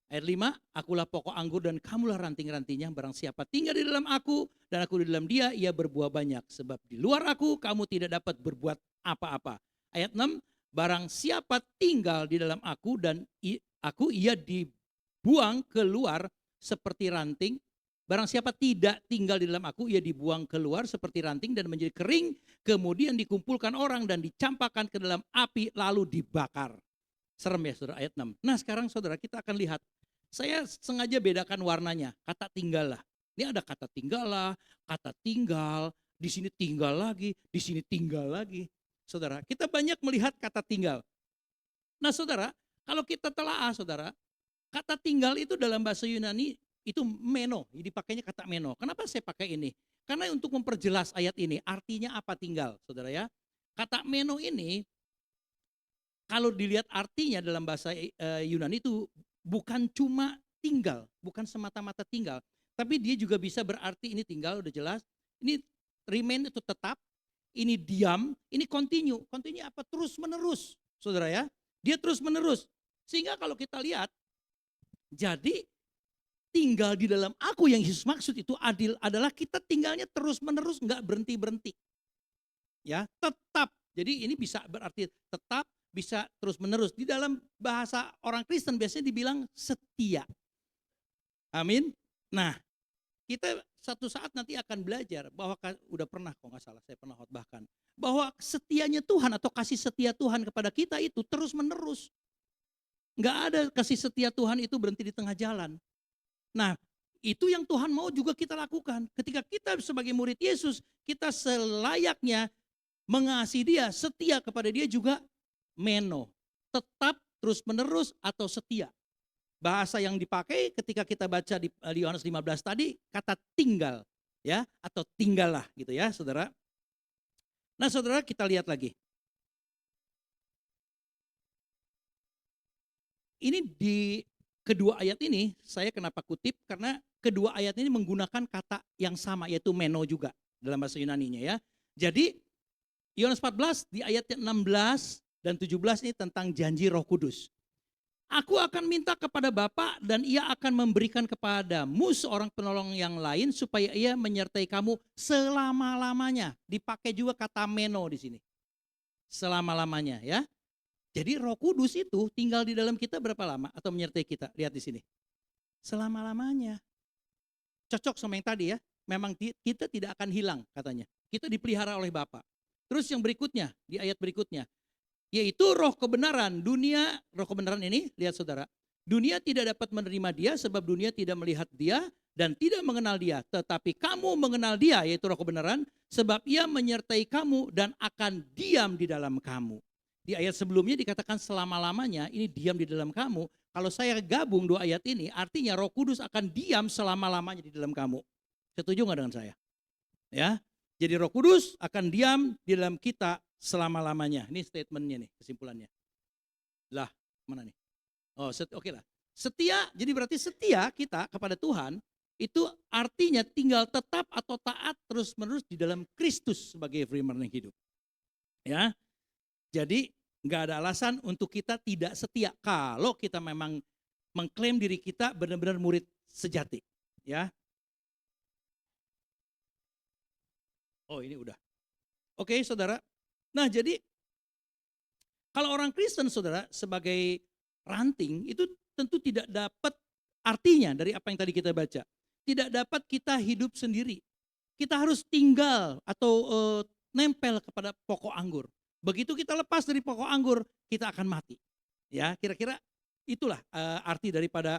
Ayat 5, akulah pokok anggur dan kamulah ranting-rantingnya. Barang siapa tinggal di dalam aku dan aku di dalam dia, ia berbuah banyak. Sebab di luar aku, kamu tidak dapat berbuat apa-apa. Ayat 6, barang siapa tinggal di dalam aku dan aku, ia dibuang keluar seperti ranting. Barang siapa tidak tinggal di dalam aku, ia dibuang keluar seperti ranting dan menjadi kering. Kemudian dikumpulkan orang dan dicampakkan ke dalam api lalu dibakar. Serem ya saudara, ayat 6. Nah sekarang saudara kita akan lihat. Saya sengaja bedakan warnanya, kata tinggal lah. Ini ada kata tinggal lah, kata tinggal, di sini tinggal lagi, di sini tinggal lagi. Saudara, kita banyak melihat kata tinggal. Nah saudara, kalau kita telaah saudara, kata tinggal itu dalam bahasa Yunani itu meno, dipakainya kata meno. Kenapa saya pakai ini? Karena untuk memperjelas ayat ini, artinya apa tinggal saudara ya. Kata meno ini, kalau dilihat artinya dalam bahasa Yunani itu bukan cuma tinggal, bukan semata-mata tinggal, tapi dia juga bisa berarti ini tinggal udah jelas, ini remain itu tetap, ini diam, ini continue. Continue apa? Terus menerus, saudara ya. Dia terus menerus. Sehingga kalau kita lihat, jadi tinggal di dalam aku yang Yesus maksud itu adil adalah kita tinggalnya terus menerus, nggak berhenti-berhenti. Ya, tetap. Jadi ini bisa berarti tetap, bisa terus menerus. Di dalam bahasa orang Kristen biasanya dibilang setia. Amin. Nah, kita satu saat nanti akan belajar bahwa udah pernah kok nggak salah saya pernah khotbahkan bahwa setianya Tuhan atau kasih setia Tuhan kepada kita itu terus menerus. Nggak ada kasih setia Tuhan itu berhenti di tengah jalan. Nah, itu yang Tuhan mau juga kita lakukan. Ketika kita sebagai murid Yesus, kita selayaknya mengasihi dia, setia kepada dia juga meno, tetap, terus menerus atau setia. Bahasa yang dipakai ketika kita baca di Yohanes 15 tadi kata tinggal ya atau tinggallah gitu ya saudara. Nah saudara kita lihat lagi. Ini di kedua ayat ini saya kenapa kutip karena kedua ayat ini menggunakan kata yang sama yaitu meno juga dalam bahasa Yunaninya ya. Jadi Yohanes 14 di ayat 16 dan 17 ini tentang janji Roh Kudus. Aku akan minta kepada Bapa dan ia akan memberikan kepadamu seorang penolong yang lain supaya ia menyertai kamu selama-lamanya. Dipakai juga kata meno di sini. Selama-lamanya ya. Jadi Roh Kudus itu tinggal di dalam kita berapa lama atau menyertai kita? Lihat di sini. Selama-lamanya. Cocok sama yang tadi ya. Memang kita tidak akan hilang katanya. Kita dipelihara oleh Bapa. Terus yang berikutnya, di ayat berikutnya. Yaitu roh kebenaran. Roh kebenaran ini, lihat saudara. Dunia tidak dapat menerima dia sebab dunia tidak melihat dia dan tidak mengenal dia. Tetapi kamu mengenal dia, yaitu roh kebenaran. Sebab ia menyertai kamu dan akan diam di dalam kamu. Di ayat sebelumnya dikatakan selama-lamanya, ini diam di dalam kamu. Kalau saya gabung dua ayat ini, artinya Roh Kudus akan diam selama-lamanya di dalam kamu. Setuju nggak dengan saya? Ya. Jadi Roh Kudus akan diam di dalam kita selama-lamanya. Ini statementnya nih, kesimpulannya. Lah, mana nih? Oh, oke lah. Setia, jadi berarti setia kita kepada Tuhan itu artinya tinggal tetap atau taat terus-menerus di dalam Kristus sebagai firman yang hidup. Ya. Jadi nggak ada alasan untuk kita tidak setia kalau kita memang mengklaim diri kita benar-benar murid sejati. Ya. Oh, ini udah. Oke, Saudara. Nah, jadi kalau orang Kristen, Saudara, sebagai ranting itu tentu tidak dapat artinya dari apa yang tadi kita baca. Tidak dapat kita hidup sendiri. Kita harus tinggal atau nempel kepada pokok anggur. Begitu kita lepas dari pokok anggur, kita akan mati. Ya, kira-kira itulah arti daripada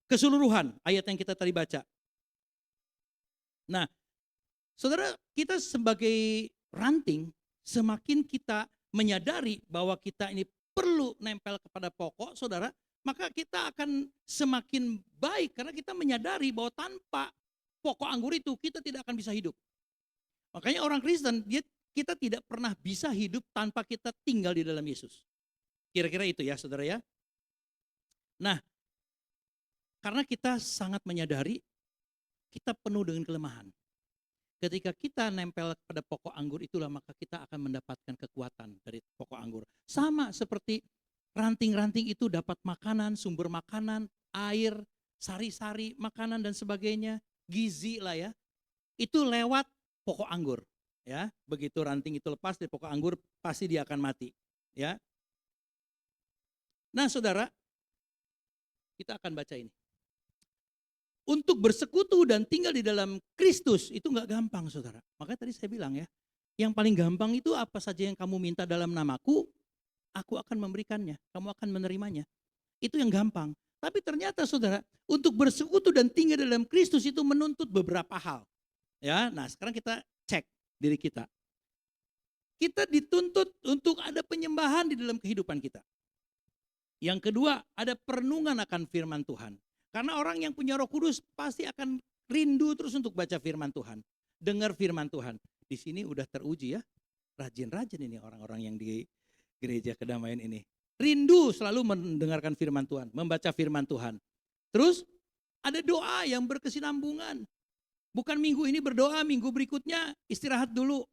keseluruhan ayat yang kita tadi baca. Nah, Saudara, kita sebagai ranting, semakin kita menyadari bahwa kita ini perlu nempel kepada pokok, Saudara, maka kita akan semakin baik karena kita menyadari bahwa tanpa pokok anggur itu kita tidak akan bisa hidup. Makanya orang Kristen, kita tidak pernah bisa hidup tanpa kita tinggal di dalam Yesus. Kira-kira itu ya, Saudara ya. Nah, karena kita sangat menyadari kita penuh dengan kelemahan. Ketika kita nempel pada pokok anggur itulah maka kita akan mendapatkan kekuatan dari pokok anggur. Sama seperti ranting-ranting itu dapat makanan, sumber makanan, air, sari-sari, makanan dan sebagainya, gizi lah ya. Itu lewat pokok anggur, ya. Begitu ranting itu lepas dari pokok anggur pasti dia akan mati, ya. Nah, Saudara, kita akan baca ini. Untuk bersekutu dan tinggal di dalam Kristus itu nggak gampang, Saudara. Makanya tadi saya bilang ya, yang paling gampang itu apa saja yang kamu minta dalam namaku, aku akan memberikannya, kamu akan menerimanya. Itu yang gampang. Tapi ternyata, Saudara, untuk bersekutu dan tinggal dalam Kristus itu menuntut beberapa hal. Ya, nah sekarang kita cek diri kita. Kita dituntut untuk ada penyembahan di dalam kehidupan kita. Yang kedua, ada perenungan akan firman Tuhan. Karena orang yang punya Roh Kudus pasti akan rindu terus untuk baca firman Tuhan. Dengar firman Tuhan. Di sini udah teruji ya. Rajin-rajin ini orang-orang yang di gereja kedamaian ini. Rindu selalu mendengarkan firman Tuhan. Membaca firman Tuhan. Terus ada doa yang berkesinambungan. Bukan minggu ini berdoa, minggu berikutnya istirahat dulu.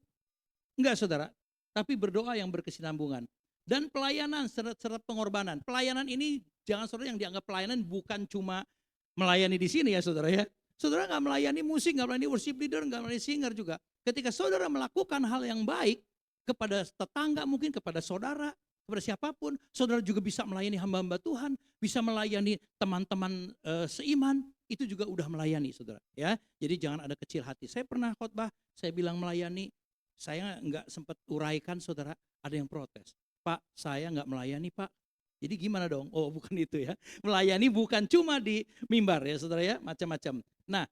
Enggak, Saudara. Tapi berdoa yang berkesinambungan. Dan pelayanan serta pengorbanan. Pelayanan ini jangan Saudara yang dianggap pelayanan bukan cuma melayani di sini ya Saudara ya. Saudara nggak melayani musik, nggak melayani worship leader, nggak melayani singer juga. Ketika Saudara melakukan hal yang baik kepada tetangga mungkin, kepada saudara, kepada siapapun. Saudara juga bisa melayani hamba-hamba Tuhan, bisa melayani teman-teman seiman. Itu juga udah melayani Saudara ya. Jadi jangan ada kecil hati. Saya pernah khotbah, saya bilang melayani. Saya nggak sempat uraikan Saudara, ada yang protes. Pak, saya nggak melayani Pak. Jadi gimana dong? Oh bukan itu ya. Melayani bukan cuma di mimbar ya Saudara ya, macam-macam. Nah,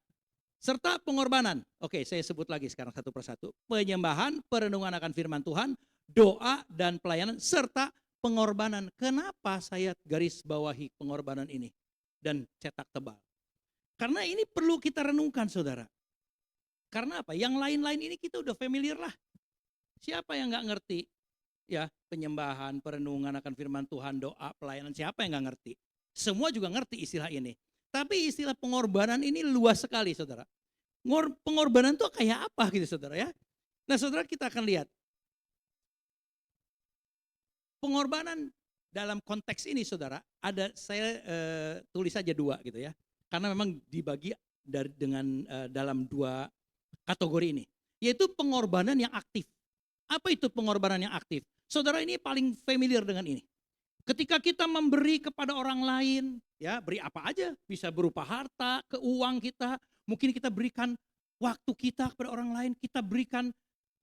serta pengorbanan. Oke, saya sebut lagi sekarang satu persatu. Penyembahan, perenungan akan firman Tuhan, doa dan pelayanan, serta pengorbanan. Kenapa saya garis bawahi pengorbanan ini dan cetak tebal? Karena ini perlu kita renungkan Saudara. Karena apa? Yang lain-lain ini kita udah familiar lah. Siapa yang nggak ngerti? Ya, penyembahan, perenungan akan firman Tuhan, doa, pelayanan, siapa yang gak ngerti? Semua juga ngerti istilah ini. Tapi istilah pengorbanan ini luas sekali Saudara. Pengorbanan itu kayak apa gitu Saudara ya. Nah Saudara kita akan lihat. Pengorbanan dalam konteks ini Saudara, ada saya tulis saja dua gitu ya. Karena memang dibagi dalam dua kategori ini. Yaitu pengorbanan yang aktif. Apa itu pengorbanan yang aktif? Saudara ini paling familiar dengan ini. Ketika kita memberi kepada orang lain, ya beri apa aja, bisa berupa harta, keuang kita, mungkin kita berikan waktu kita kepada orang lain, kita berikan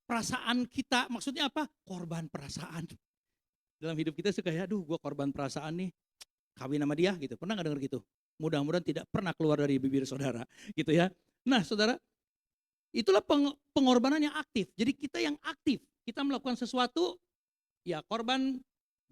perasaan kita, maksudnya apa? Korban perasaan. Dalam hidup kita suka ya, aduh gue korban perasaan nih, kawin sama dia gitu, pernah gak dengar gitu? Mudah-mudahan tidak pernah keluar dari bibir saudara, gitu ya. Nah Saudara, itulah pengorbanan yang aktif, jadi kita yang aktif, kita melakukan sesuatu, ya korban,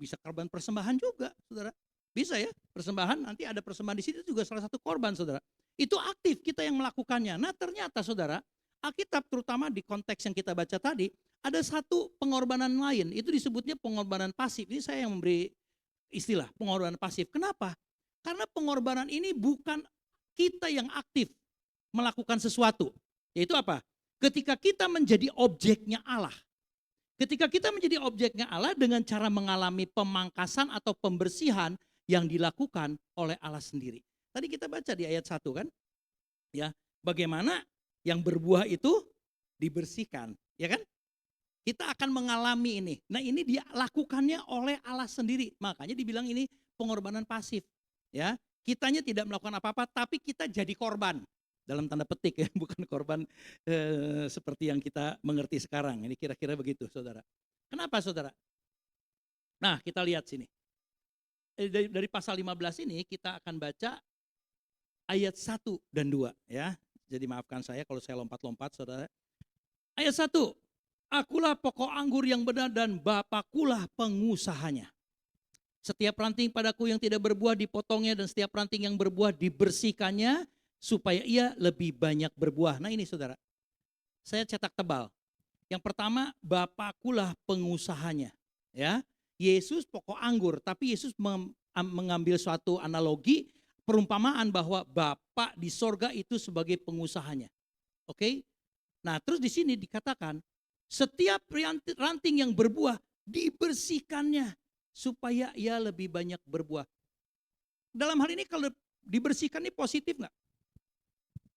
bisa korban persembahan juga, Saudara. Bisa ya, persembahan, nanti ada persembahan di situ juga salah satu korban, Saudara. Itu aktif kita yang melakukannya. Nah ternyata Saudara, Alkitab terutama di konteks yang kita baca tadi, ada satu pengorbanan lain, itu disebutnya pengorbanan pasif. Ini saya yang memberi istilah pengorbanan pasif. Kenapa? Karena pengorbanan ini bukan kita yang aktif melakukan sesuatu. Yaitu apa? Ketika kita menjadi objeknya Allah. Ketika kita menjadi objeknya Allah dengan cara mengalami pemangkasan atau pembersihan yang dilakukan oleh Allah sendiri. Tadi kita baca di ayat 1 kan? Ya, bagaimana yang berbuah itu dibersihkan, ya kan? Kita akan mengalami ini. Nah, ini dia lakukannya oleh Allah sendiri. Makanya dibilang ini pengorbanan pasif, ya. Kitanya tidak melakukan apa-apa, tapi kita jadi korban. Dalam tanda petik ya, bukan korban seperti yang kita mengerti sekarang. Ini kira-kira begitu, Saudara. Kenapa, Saudara? Nah, kita lihat sini. Dari pasal 15 ini kita akan baca ayat 1 dan 2 ya. Jadi maafkan saya kalau saya lompat-lompat, Saudara. Ayat 1. Akulah pokok anggur yang benar dan Bapakulah pengusahanya. Setiap ranting padaku yang tidak berbuah dipotongnya dan setiap ranting yang berbuah dibersihkannya supaya ia lebih banyak berbuah. Nah ini Saudara, saya cetak tebal. Yang pertama, Bapakulah pengusahanya. Ya, Yesus pokok anggur, tapi Yesus mengambil suatu analogi, perumpamaan bahwa Bapa di sorga itu sebagai pengusahanya. Oke? Nah terus di sini dikatakan, setiap ranting yang berbuah dibersihkannya supaya ia lebih banyak berbuah. Dalam hal ini kalau dibersihkan ini positif nggak?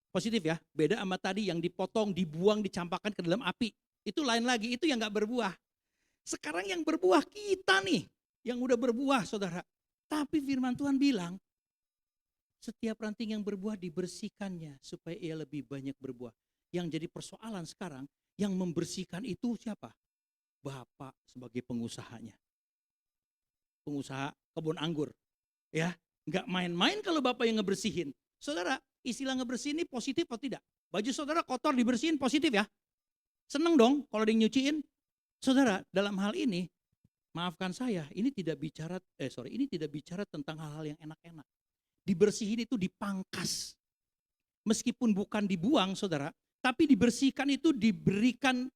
Positif ya, beda sama tadi yang dipotong, dibuang, dicampakkan ke dalam api. Itu lain lagi, itu yang nggak berbuah. Sekarang yang berbuah kita nih, yang udah berbuah Saudara. Tapi firman Tuhan bilang, setiap ranting yang berbuah dibersihkannya supaya ia lebih banyak berbuah. Yang jadi persoalan sekarang, yang membersihkan itu siapa? Bapak sebagai pengusahanya. Pengusaha kebun anggur. Ya, nggak main-main kalau Bapak yang ngebersihin. Saudara, istilah ngebersihin ini positif atau tidak? Baju Saudara kotor dibersihin positif ya? Seneng dong kalau ada yang nyuciin. Saudara, dalam hal ini, maafkan saya, ini tidak bicara tentang hal-hal yang enak-enak. Dibersihin itu dipangkas. Meskipun bukan dibuang, Saudara, tapi dibersihkan itu diberikan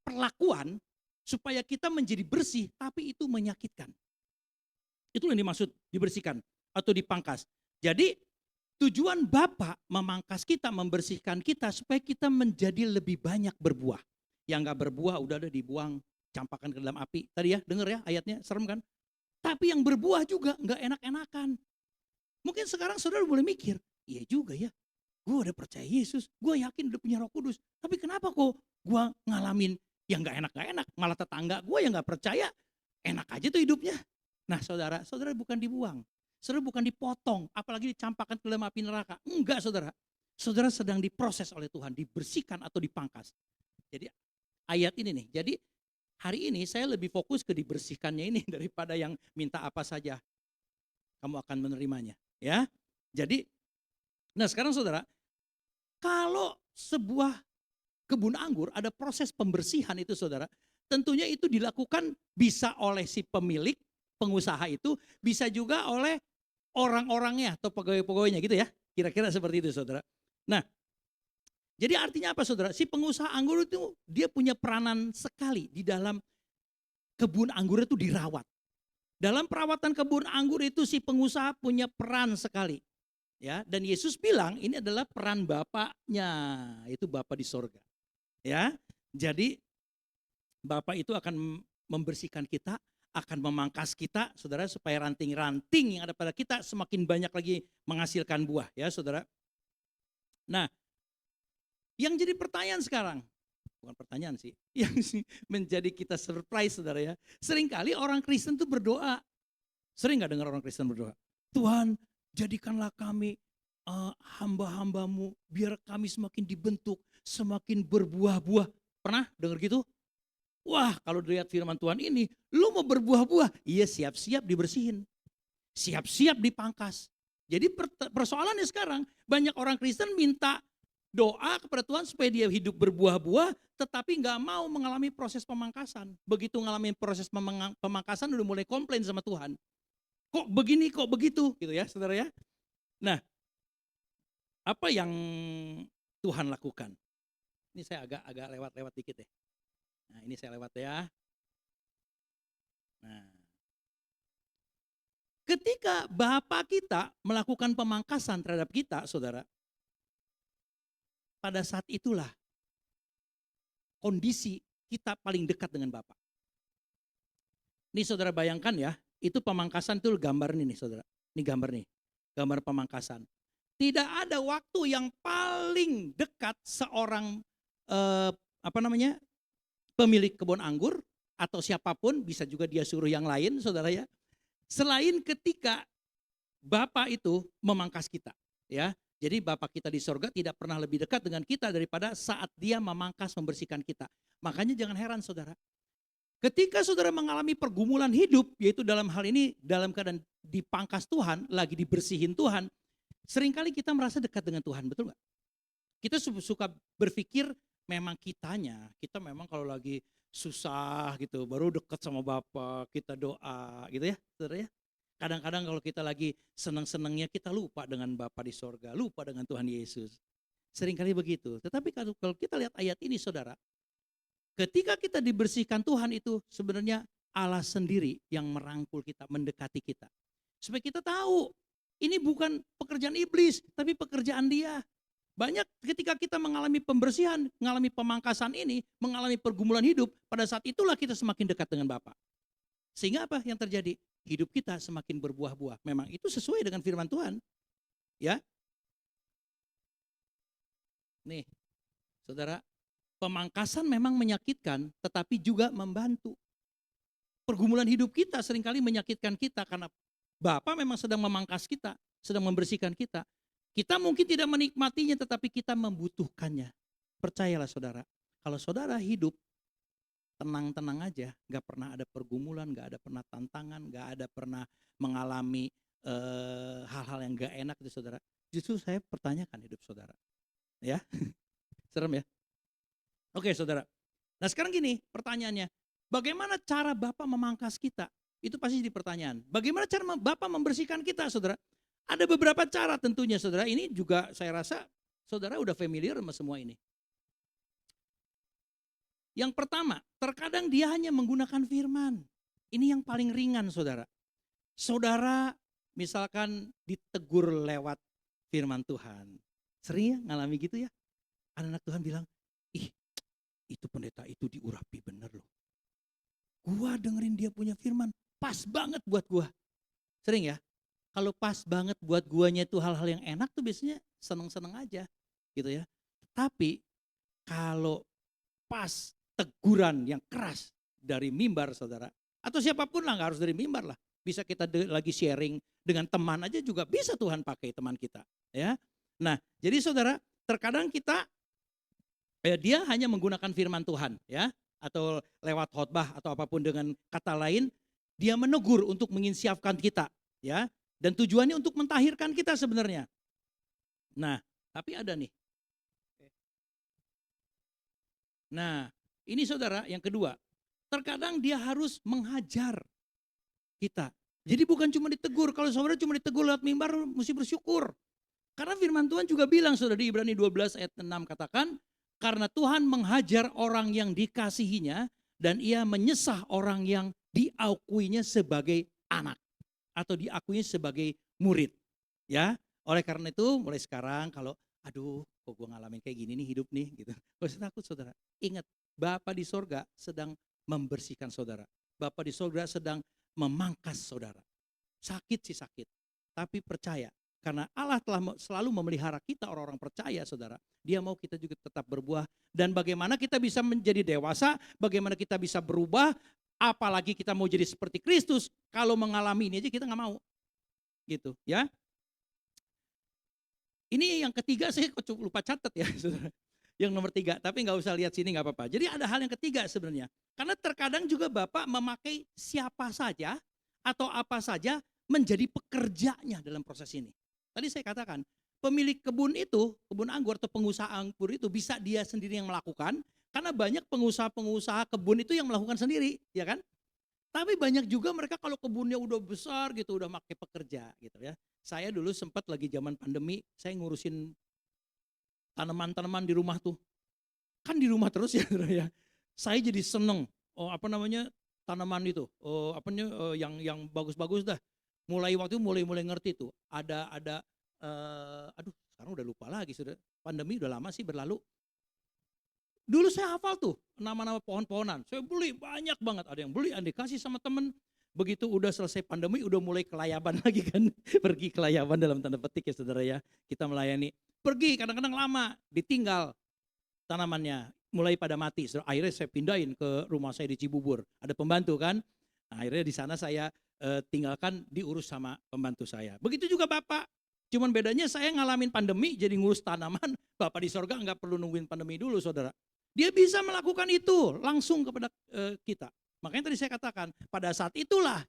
perlakuan supaya kita menjadi bersih, tapi itu menyakitkan. Itu yang dimaksud dibersihkan atau dipangkas. Jadi tujuan Bapa memangkas kita, membersihkan kita supaya kita menjadi lebih banyak berbuah. Yang gak berbuah udah ada dibuang, campakkan ke dalam api. Tadi ya, denger ya ayatnya, serem kan? Tapi yang berbuah juga gak enak-enakan. Mungkin sekarang Saudara boleh mikir, iya juga ya. Gue udah percaya Yesus, gue yakin udah punya Roh Kudus. Tapi kenapa kok gue ngalamin yang gak enak, malah tetangga gue yang gak percaya, enak aja tuh hidupnya. Nah saudara bukan dibuang, saudara bukan dipotong, apalagi dicampakkan ke dalam api neraka. Enggak saudara sedang diproses oleh Tuhan, dibersihkan atau dipangkas. Jadi ayat ini nih, jadi hari ini saya lebih fokus ke dibersihkannya ini daripada yang minta apa saja kamu akan menerimanya. Ya, jadi nah sekarang saudara, kalau sebuah kebun anggur ada proses pembersihan itu saudara, tentunya itu dilakukan bisa oleh si pemilik, pengusaha itu, bisa juga oleh orang-orangnya atau pegawai-pegawainya gitu ya. Kira-kira seperti itu saudara. Nah, jadi artinya apa saudara? Si pengusaha anggur itu dia punya peranan sekali di dalam kebun anggur itu dirawat. Dalam perawatan kebun anggur itu si pengusaha punya peran sekali. Ya, dan Yesus bilang ini adalah peran Bapaknya, itu Bapa di sorga. Ya, jadi Bapak itu akan membersihkan kita, akan memangkas kita, saudara, supaya ranting-ranting yang ada pada kita semakin banyak lagi menghasilkan buah, ya saudara. Nah, yang jadi pertanyaan sekarang, bukan pertanyaan sih, yang menjadi kita surprise saudara ya. Seringkali orang Kristen tuh berdoa, sering gak dengar orang Kristen berdoa, Tuhan jadikanlah kami hamba-hambamu, biar kami semakin dibentuk, semakin berbuah-buah. Pernah dengar gitu? Wah, kalau dilihat firman Tuhan ini, lu mau berbuah-buah, iya siap-siap dibersihin, siap-siap dipangkas. Jadi persoalannya sekarang, banyak orang Kristen minta doa kepada Tuhan supaya dia hidup berbuah-buah, tetapi gak mau mengalami proses pemangkasan. Begitu mengalami proses pemangkasan, udah mulai komplain sama Tuhan. Kok begini, kok begitu, gitu ya saudara ya. Nah, apa yang Tuhan lakukan? Ini saya agak lewat-lewat dikit ya. Nah ini saya lewat ya. Nah, ketika Bapa kita melakukan pemangkasan terhadap kita, saudara, pada saat itulah kondisi kita paling dekat dengan Bapa. Ini saudara bayangkan ya, itu pemangkasan itu gambar nih saudara. Ini gambar nih, gambar pemangkasan. Tidak ada waktu yang paling dekat seorang pemilik kebun anggur atau siapapun, bisa juga dia suruh yang lain saudara ya. Selain ketika Bapa itu memangkas kita ya. Jadi Bapa kita di sorga tidak pernah lebih dekat dengan kita daripada saat dia memangkas membersihkan kita. Makanya jangan heran saudara. Ketika saudara mengalami pergumulan hidup, yaitu dalam hal ini dalam keadaan dipangkas Tuhan, lagi dibersihin Tuhan, seringkali kita merasa dekat dengan Tuhan, betul gak? Kita suka berpikir memang kita memang kalau lagi susah gitu, baru dekat sama Bapa, kita doa gitu ya saudara ya. Kadang-kadang kalau kita lagi senang-senangnya kita lupa dengan Bapa di sorga, lupa dengan Tuhan Yesus. Seringkali begitu. Tetapi kalau kita lihat ayat ini saudara, ketika kita dibersihkan Tuhan itu sebenarnya Allah sendiri yang merangkul kita, mendekati kita. Supaya kita tahu ini bukan pekerjaan iblis, tapi pekerjaan Dia. Banyak ketika kita mengalami pembersihan, mengalami pemangkasan ini, mengalami pergumulan hidup, pada saat itulah kita semakin dekat dengan Bapa. Sehingga apa yang terjadi? Hidup kita semakin berbuah-buah. Memang itu sesuai dengan firman Tuhan. Ya. Nih, saudara, pemangkasan memang menyakitkan, tetapi juga membantu. Pergumulan hidup kita seringkali menyakitkan kita karena Bapa memang sedang memangkas kita, sedang membersihkan kita. Kita mungkin tidak menikmatinya, tetapi kita membutuhkannya. Percayalah saudara, kalau saudara hidup tenang-tenang aja, gak pernah ada pergumulan, gak ada pernah tantangan, gak ada pernah mengalami hal-hal yang gak enak itu saudara. Justru saya pertanyakan hidup saudara. Ya, serem ya. Oke saudara, nah sekarang gini pertanyaannya, bagaimana cara Bapa memangkas kita? Itu pasti jadi pertanyaan. Bagaimana cara Bapa membersihkan kita saudara? Ada beberapa cara tentunya saudara, ini juga saya rasa saudara udah familiar sama semua ini. Yang pertama, terkadang Dia hanya menggunakan firman. Ini yang paling ringan saudara. Saudara misalkan ditegur lewat firman Tuhan. Sering ya ngalami gitu ya? Anak-anak Tuhan bilang, ih itu pendeta itu diurapi bener loh. Gua dengerin dia punya firman, pas banget buat gua. Sering ya? Kalau pas banget buat guanya itu hal-hal yang enak tuh biasanya seneng-seneng aja gitu ya. Tapi kalau pas teguran yang keras dari mimbar saudara, atau siapapun lah, gak harus dari mimbar lah. Bisa kita lagi sharing dengan teman aja juga bisa Tuhan pakai teman kita. Ya. Nah jadi saudara, terkadang kita dia hanya menggunakan firman Tuhan ya, atau lewat khotbah atau apapun dengan kata lain, dia menegur untuk menginsiafkan kita ya, dan tujuannya untuk mentahirkan kita sebenarnya. Nah, tapi ada nih. Nah, ini saudara yang kedua, terkadang dia harus menghajar kita. Jadi bukan cuma ditegur, kalau saudara cuma ditegur lewat mimbar mesti bersyukur. Karena firman Tuhan juga bilang saudara di Ibrani 12 ayat 6 katakan, karena Tuhan menghajar orang yang dikasihinya dan Ia menyesah orang yang diakuinya sebagai anak atau diakuinya sebagai murid. Ya, oleh karena itu mulai sekarang kalau aduh kok gue ngalamin kayak gini nih hidup nih gitu. Gak usah takut saudara. Ingat, Bapa di sorga sedang membersihkan saudara. Bapa di sorga sedang memangkas saudara. Sakit sih sakit, tapi percaya. Karena Allah telah selalu memelihara kita orang-orang percaya saudara. Dia mau kita juga tetap berbuah. Dan bagaimana kita bisa menjadi dewasa, bagaimana kita bisa berubah, apalagi kita mau jadi seperti Kristus. Kalau mengalami ini aja kita gak mau. Gitu ya. Ini yang ketiga saya lupa catat ya saudara. Yang nomor 3, tapi gak usah lihat sini gak apa-apa. Jadi ada hal yang ketiga sebenarnya. Karena terkadang juga Bapak memakai siapa saja atau apa saja menjadi pekerjanya dalam proses ini. Tadi saya katakan, pemilik kebun itu, kebun anggur atau pengusaha anggur itu bisa dia sendiri yang melakukan. Karena banyak pengusaha-pengusaha kebun itu yang melakukan sendiri, ya kan? Tapi banyak juga mereka kalau kebunnya udah besar gitu, udah pakai pekerja gitu ya. Saya dulu sempat lagi zaman pandemi, saya ngurusin tanaman-tanaman di rumah tuh. Kan di rumah terus ya, ya. Saya jadi seneng, tanaman itu, yang bagus-bagus dah. Mulai waktu itu mulai ngerti tuh. Aduh sekarang udah lupa lagi sudah. Pandemi udah lama sih berlalu. Dulu saya hafal tuh nama-nama pohon-pohonan. Saya beli banyak banget. Ada yang beli, ada yang dikasih sama temen. Begitu udah selesai pandemi, udah mulai kelayaban lagi kan. Pergi kelayaban dalam tanda petik ya saudara ya. Kita melayani. Pergi kadang-kadang lama, ditinggal tanamannya. Mulai pada mati. Akhirnya saya pindahin ke rumah saya di Cibubur. Ada pembantu kan. Nah, akhirnya di sana saya tinggalkan, diurus sama pembantu saya. Begitu juga Bapak. Cuman bedanya saya ngalamin pandemi jadi ngurus tanaman. Bapak di sorga nggak perlu nungguin pandemi dulu saudara. Dia bisa melakukan itu langsung kepada kita. Makanya tadi saya katakan, pada saat itulah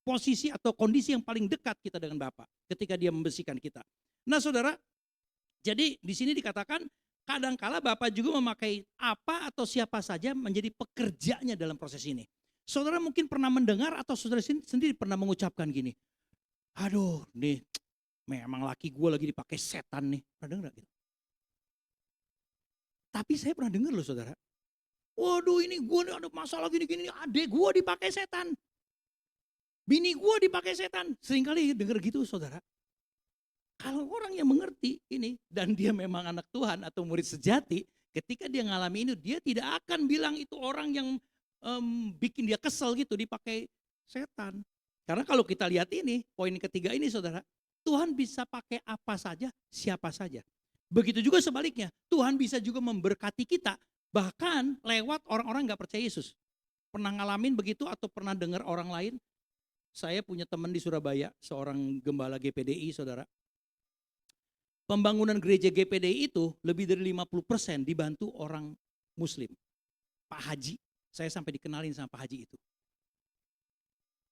posisi atau kondisi yang paling dekat kita dengan Bapa ketika dia membersihkan kita. Nah saudara, jadi di sini dikatakan kadangkala Bapa juga memakai apa atau siapa saja menjadi pekerjanya dalam proses ini. Saudara mungkin pernah mendengar atau saudara sendiri pernah mengucapkan gini, aduh nih memang laki gue lagi dipakai setan nih. Pernah dengar gak gitu? Tapi saya pernah dengar loh saudara. Waduh ini gue ada masalah gini-gini, adek gue dipakai setan. Bini gue dipakai setan. Seringkali dengar gitu saudara. Kalau orang yang mengerti ini dan dia memang anak Tuhan atau murid sejati, ketika dia ngalami ini dia tidak akan bilang itu orang yang bikin dia kesel gitu dipakai setan. Karena kalau kita lihat ini, poin ketiga ini saudara, Tuhan bisa pakai apa saja, siapa saja. Begitu juga sebaliknya, Tuhan bisa juga memberkati kita, bahkan lewat orang-orang gak percaya Yesus. Pernah ngalamin begitu atau pernah dengar orang lain? Saya punya teman di Surabaya, seorang gembala GPDI saudara. Pembangunan gereja GPDI itu lebih dari 50% dibantu orang Muslim. Pak Haji, saya sampai dikenalin sama Pak Haji itu.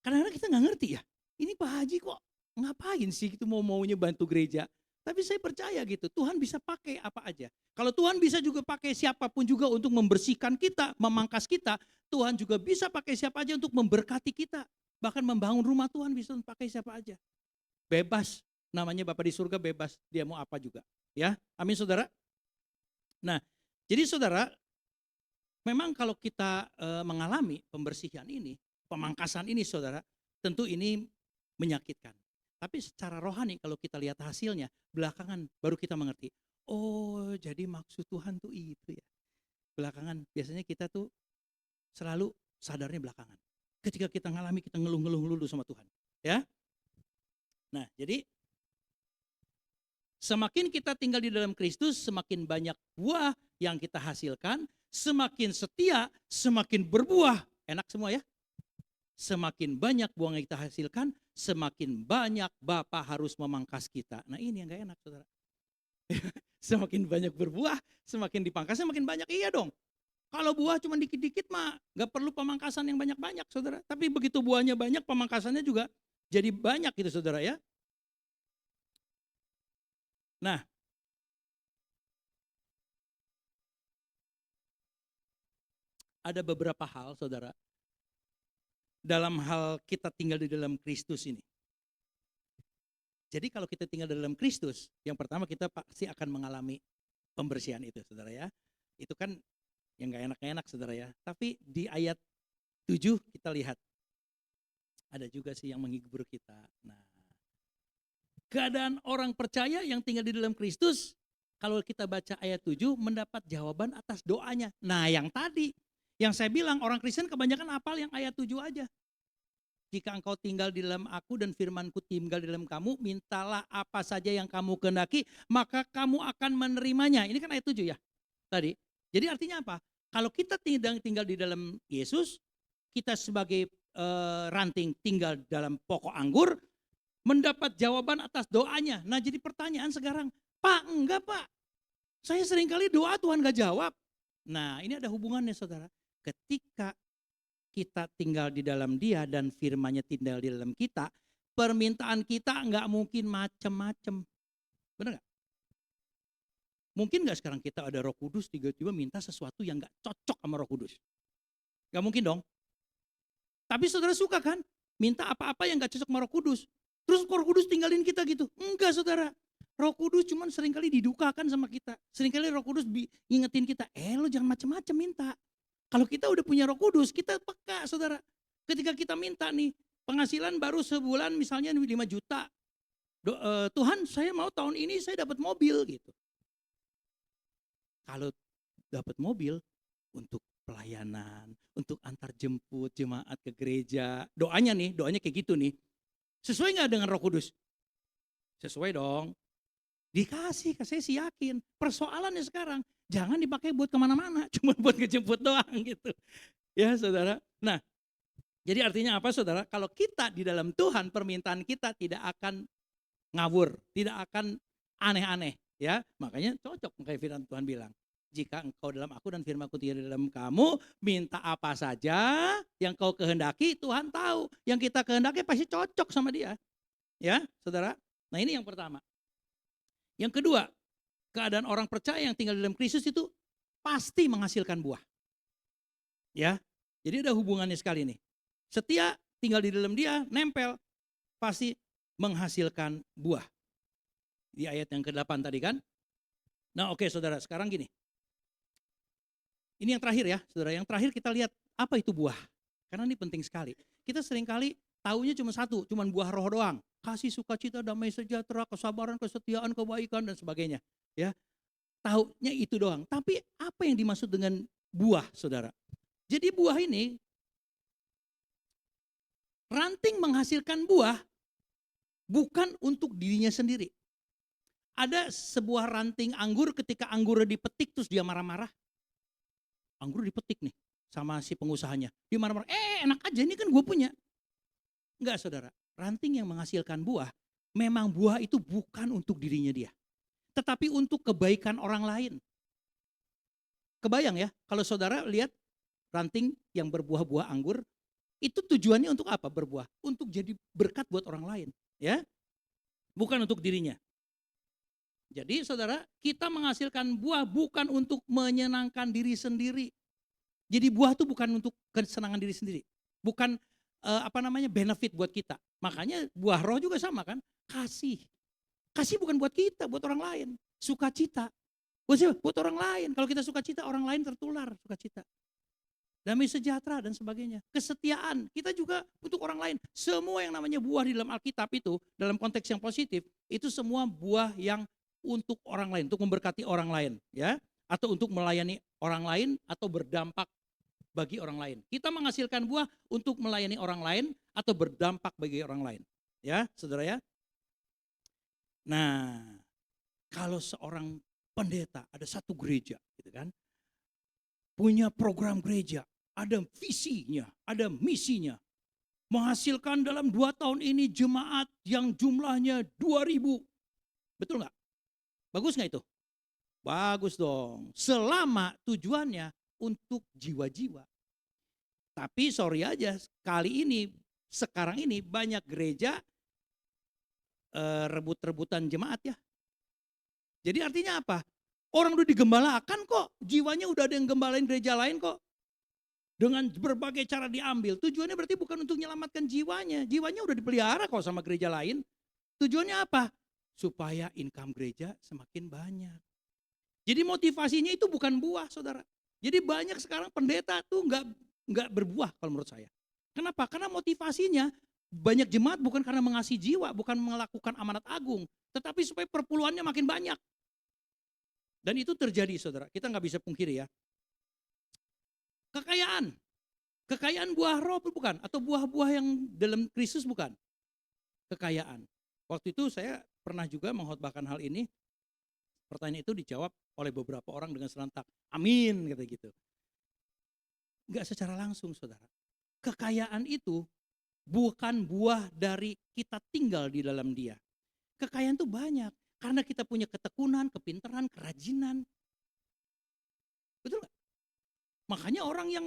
Kadang-kadang kita gak ngerti ya, ini Pak Haji kok ngapain sih itu maunya bantu gereja. Tapi saya percaya gitu, Tuhan bisa pakai apa aja. Kalau Tuhan bisa juga pakai siapapun juga untuk membersihkan kita, memangkas kita, Tuhan juga bisa pakai siapa aja untuk memberkati kita. Bahkan membangun rumah Tuhan bisa pakai siapa aja. Bebas, namanya Bapa di surga bebas, dia mau apa juga. Ya, amin saudara. Nah, jadi saudara, memang kalau kita mengalami pembersihan ini, pemangkasan ini saudara, tentu ini menyakitkan. Tapi secara rohani kalau kita lihat hasilnya, belakangan baru kita mengerti. Oh jadi maksud Tuhan tuh itu ya. Belakangan biasanya kita tuh selalu sadarnya belakangan. Ketika kita ngalami kita ngeluh sama Tuhan. Ya. Nah jadi semakin kita tinggal di dalam Kristus, semakin banyak buah yang kita hasilkan. Semakin setia, semakin berbuah. Enak semua ya. Semakin banyak buah yang kita hasilkan, semakin banyak Bapa harus memangkas kita. Nah ini yang gak enak saudara. Semakin banyak berbuah, semakin dipangkas, semakin banyak. Iya dong. Kalau buah cuma dikit-dikit mah gak perlu pemangkasan yang banyak-banyak saudara. Tapi begitu buahnya banyak, pemangkasannya juga jadi banyak gitu saudara ya. Nah. Ada beberapa hal saudara. Dalam hal kita tinggal di dalam Kristus ini. Jadi kalau kita tinggal di dalam Kristus, yang pertama kita pasti akan mengalami pembersihan itu saudara ya. Itu kan yang gak enak-enak saudara ya. Tapi di ayat 7 kita lihat. Ada juga sih yang menghibur kita. Nah, keadaan orang percaya yang tinggal di dalam Kristus, kalau kita baca ayat 7 mendapat jawaban atas doanya. Nah yang tadi. Yang saya bilang orang Kristen kebanyakan hafal yang ayat 7 aja. Jika engkau tinggal di dalam aku dan firmanku tinggal di dalam kamu, mintalah apa saja yang kamu kehendaki, maka kamu akan menerimanya. Ini kan ayat 7 ya tadi. Jadi artinya apa? Kalau kita tinggal di dalam Yesus, kita sebagai ranting tinggal dalam pokok anggur, mendapat jawaban atas doanya. Nah jadi pertanyaan sekarang, Pak enggak Pak, saya seringkali doa Tuhan gak jawab. Nah ini ada hubungannya saudara. Ketika kita tinggal di dalam Dia dan firman-Nya tinggal di dalam kita, permintaan kita nggak mungkin macam-macam. Benar nggak? Mungkin nggak sekarang kita ada Roh Kudus tiba-tiba minta sesuatu yang nggak cocok sama Roh Kudus? Nggak mungkin dong. Tapi saudara suka kan? Minta apa-apa yang nggak cocok sama Roh Kudus. Terus Roh Kudus tinggalin kita gitu? Enggak saudara. Roh Kudus cuman seringkali didukakan sama kita. Seringkali Roh Kudus ngingetin kita, lo jangan macam-macam minta. Kalau kita udah punya Roh Kudus, kita peka saudara. Ketika kita minta nih, penghasilan baru sebulan misalnya 5 juta. Tuhan saya mau tahun ini saya dapat mobil gitu. Kalau dapat mobil untuk pelayanan, untuk antar jemput jemaat ke gereja. Doanya kayak gitu nih. Sesuai nggak dengan Roh Kudus? Sesuai dong. Dikasih, saya sih yakin. Persoalannya sekarang, jangan dipakai buat kemana-mana, cuma buat ngejemput doang gitu. Ya saudara. Nah, jadi artinya apa saudara? Kalau kita di dalam Tuhan, permintaan kita tidak akan ngawur, tidak akan aneh-aneh. Ya, makanya cocok kayak firman Tuhan bilang. Jika engkau dalam aku dan firman-Ku tinggal di dalam kamu, minta apa saja yang kau kehendaki, Tuhan tahu. Yang kita kehendaki pasti cocok sama Dia. Ya, saudara. Nah, ini yang pertama. Yang kedua, keadaan orang percaya yang tinggal di dalam Kristus itu pasti menghasilkan buah. Ya, jadi ada hubungannya sekali nih. Setia tinggal di dalam Dia, nempel, pasti menghasilkan buah. Di ayat yang ke-8 tadi kan. Nah oke saudara, sekarang gini. Ini yang terakhir ya saudara, yang terakhir kita lihat apa itu buah. Karena ini penting sekali. Kita seringkali taunya cuma satu, cuma buah roh doang. Kasih, sukacita, damai sejahtera, kesabaran, kesetiaan, kebaikan dan sebagainya. Ya, taunya itu doang. Tapi apa yang dimaksud dengan buah saudara? Jadi buah ini, ranting menghasilkan buah bukan untuk dirinya sendiri. Ada sebuah ranting anggur ketika anggurnya dipetik terus dia marah-marah. Anggur dipetik nih sama si pengusahanya. Dia marah-marah, enak aja ini kan gue punya. Enggak saudara, ranting yang menghasilkan buah, memang buah itu bukan untuk dirinya dia. Tetapi untuk kebaikan orang lain. Kebayang ya, kalau saudara lihat ranting yang berbuah-buah anggur, itu tujuannya untuk apa berbuah? Untuk jadi berkat buat orang lain. Ya, bukan untuk dirinya. Jadi saudara, kita menghasilkan buah bukan untuk menyenangkan diri sendiri. Jadi buah itu bukan untuk kesenangan diri sendiri. Bukan benefit buat kita. Makanya buah roh juga sama kan, kasih. Kasih bukan buat kita, buat orang lain. Sukacita. Buat orang lain. Kalau kita sukacita, orang lain tertular sukacita. Damai sejahtera dan sebagainya. Kesetiaan, kita juga untuk orang lain. Semua yang namanya buah di dalam Alkitab itu, dalam konteks yang positif, itu semua buah yang untuk orang lain, untuk memberkati orang lain, ya, atau untuk melayani orang lain atau berdampak bagi orang lain. Kita menghasilkan buah untuk melayani orang lain atau berdampak bagi orang lain, ya, saudara ya. Nah, kalau seorang pendeta ada satu gereja, gitu kan, punya program gereja, ada visinya, ada misinya, menghasilkan dalam 2 tahun ini jemaat yang jumlahnya 2.000, betul nggak? Bagus nggak itu? Bagus dong. Selama tujuannya untuk jiwa-jiwa. Tapi sorry aja, sekarang ini banyak gereja rebut-rebutan jemaat ya. Jadi artinya apa? Orang udah digembalakan kok, jiwanya udah ada yang gembalain gereja lain kok. Dengan berbagai cara diambil. Tujuannya berarti bukan untuk menyelamatkan jiwanya. Jiwanya udah dipelihara kok sama gereja lain. Tujuannya apa? Supaya income gereja semakin banyak. Jadi motivasinya itu bukan buah saudara. Jadi banyak sekarang pendeta tuh nggak berbuah kalau menurut saya. Kenapa? Karena motivasinya banyak jemaat bukan karena mengasihi jiwa, bukan melakukan amanat agung. Tetapi supaya perpuluhannya makin banyak. Dan itu terjadi saudara, kita nggak bisa pungkiri ya. Kekayaan buah roh bukan, atau buah-buah yang dalam Kristus bukan. Kekayaan. Waktu itu saya pernah juga mengkhotbahkan hal ini, pertanyaan itu dijawab oleh beberapa orang dengan serentak, amin kata gitu. Enggak secara langsung saudara. Kekayaan itu bukan buah dari kita tinggal di dalam Dia. Kekayaan itu banyak, karena kita punya ketekunan, kepintaran, kerajinan. Betul gak? Makanya orang yang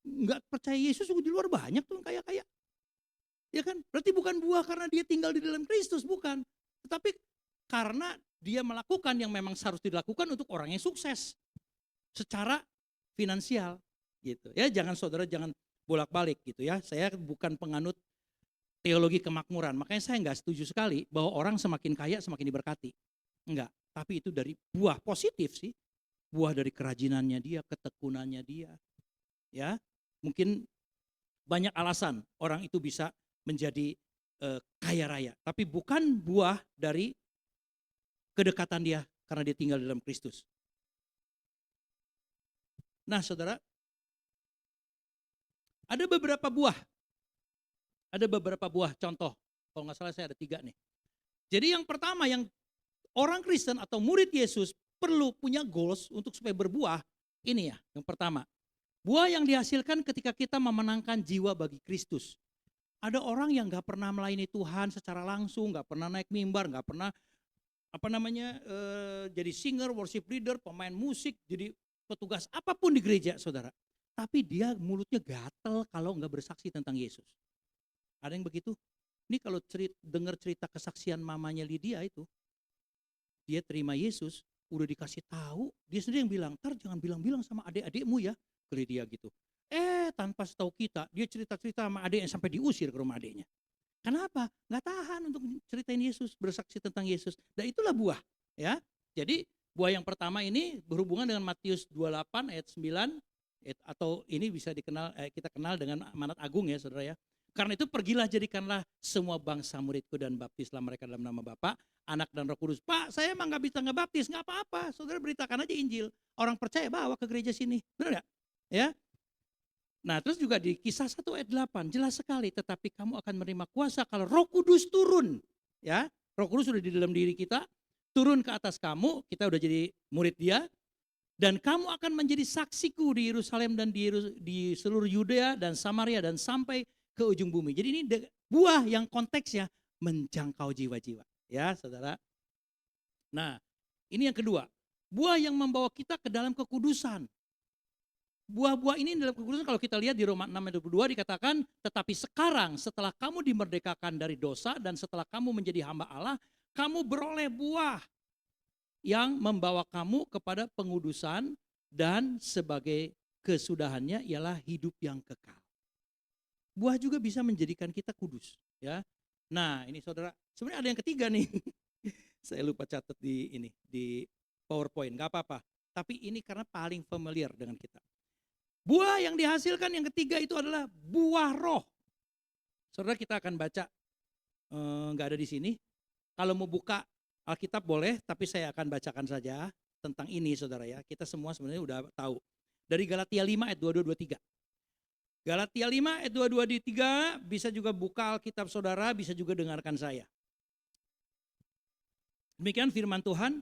enggak percaya Yesus di luar banyak tuh yang kaya-kaya. Ya kan? Berarti bukan buah karena dia tinggal di dalam Kristus, bukan. Tetapi karena dia melakukan yang memang harus dilakukan untuk orang yang sukses secara finansial gitu. Ya, saudara jangan bolak-balik gitu ya. Saya bukan penganut teologi kemakmuran. Makanya saya enggak setuju sekali bahwa orang semakin kaya semakin diberkati. Enggak, tapi itu dari buah positif sih. Buah dari kerajinannya dia, ketekunannya dia. Ya, mungkin banyak alasan orang itu bisa menjadi kaya raya. Tapi bukan buah dari kedekatan dia karena dia tinggal dalam Kristus. Nah saudara, ada beberapa buah. Ada beberapa buah contoh. Kalau nggak salah saya ada 3 nih. Jadi yang pertama yang orang Kristen atau murid Yesus perlu punya goals untuk supaya berbuah. Ini ya yang pertama. Buah yang dihasilkan ketika kita memenangkan jiwa bagi Kristus. Ada orang yang gak pernah melayani Tuhan secara langsung, gak pernah naik mimbar, gak pernah jadi singer, worship leader, pemain musik, jadi petugas apapun di gereja saudara. Tapi dia mulutnya gatel kalau gak bersaksi tentang Yesus. Ada yang begitu? Ini kalau dengar cerita kesaksian mamanya Lydia itu, dia terima Yesus, udah dikasih tahu, dia sendiri yang bilang, "Ntar jangan bilang-bilang sama adik-adikmu ya," ke Lydia gitu. Tanpa setahu kita, dia cerita-cerita sama adiknya sampai diusir ke rumah adiknya. Kenapa? Nggak tahan untuk ceritain Yesus, bersaksi tentang Yesus. Dan itulah buah, ya. Jadi buah yang pertama ini berhubungan dengan Matius 28 ayat 9, atau ini bisa kita kenal dengan amanat agung ya saudara ya. Karena itu pergilah jadikanlah semua bangsa muridku dan baptislah mereka dalam nama Bapa, Anak dan Roh Kudus. Pak, saya emang nggak bisa ngebaptis, nggak apa-apa. Saudara beritakan aja Injil. Orang percaya bawa ke gereja sini, benar nggak? Ya. Nah terus juga di Kisah 1 ayat 8 jelas sekali, tetapi kamu akan menerima kuasa kalau Roh Kudus turun. Ya, Roh Kudus sudah di dalam diri kita, turun ke atas kamu, kita udah jadi murid dia. Dan kamu akan menjadi saksiku di Yerusalem dan di seluruh Yudea dan Samaria dan sampai ke ujung bumi. Jadi ini buah yang konteksnya menjangkau jiwa-jiwa. Ya saudara. Nah ini yang kedua. Buah yang membawa kita ke dalam kekudusan. Buah-buah ini dalam kekudusan kalau kita lihat di Roma 6:22 dikatakan, tetapi sekarang setelah kamu dimerdekakan dari dosa dan setelah kamu menjadi hamba Allah, kamu beroleh buah yang membawa kamu kepada pengudusan dan sebagai kesudahannya ialah hidup yang kekal. Buah juga bisa menjadikan kita kudus, ya. Nah, ini saudara, sebenarnya ada yang ketiga nih. Saya lupa catat di PowerPoint, nggak apa-apa. Tapi ini karena paling familiar dengan kita. Buah yang dihasilkan yang ketiga itu adalah buah roh. Saudara kita akan baca, nggak ada di sini. Kalau mau buka Alkitab boleh, tapi saya akan bacakan saja tentang ini saudara ya. Kita semua sebenarnya udah tahu. Dari Galatia 5 ayat 22-23. Galatia 5 ayat 22-23 bisa juga buka Alkitab saudara, bisa juga dengarkan saya. Demikian firman Tuhan.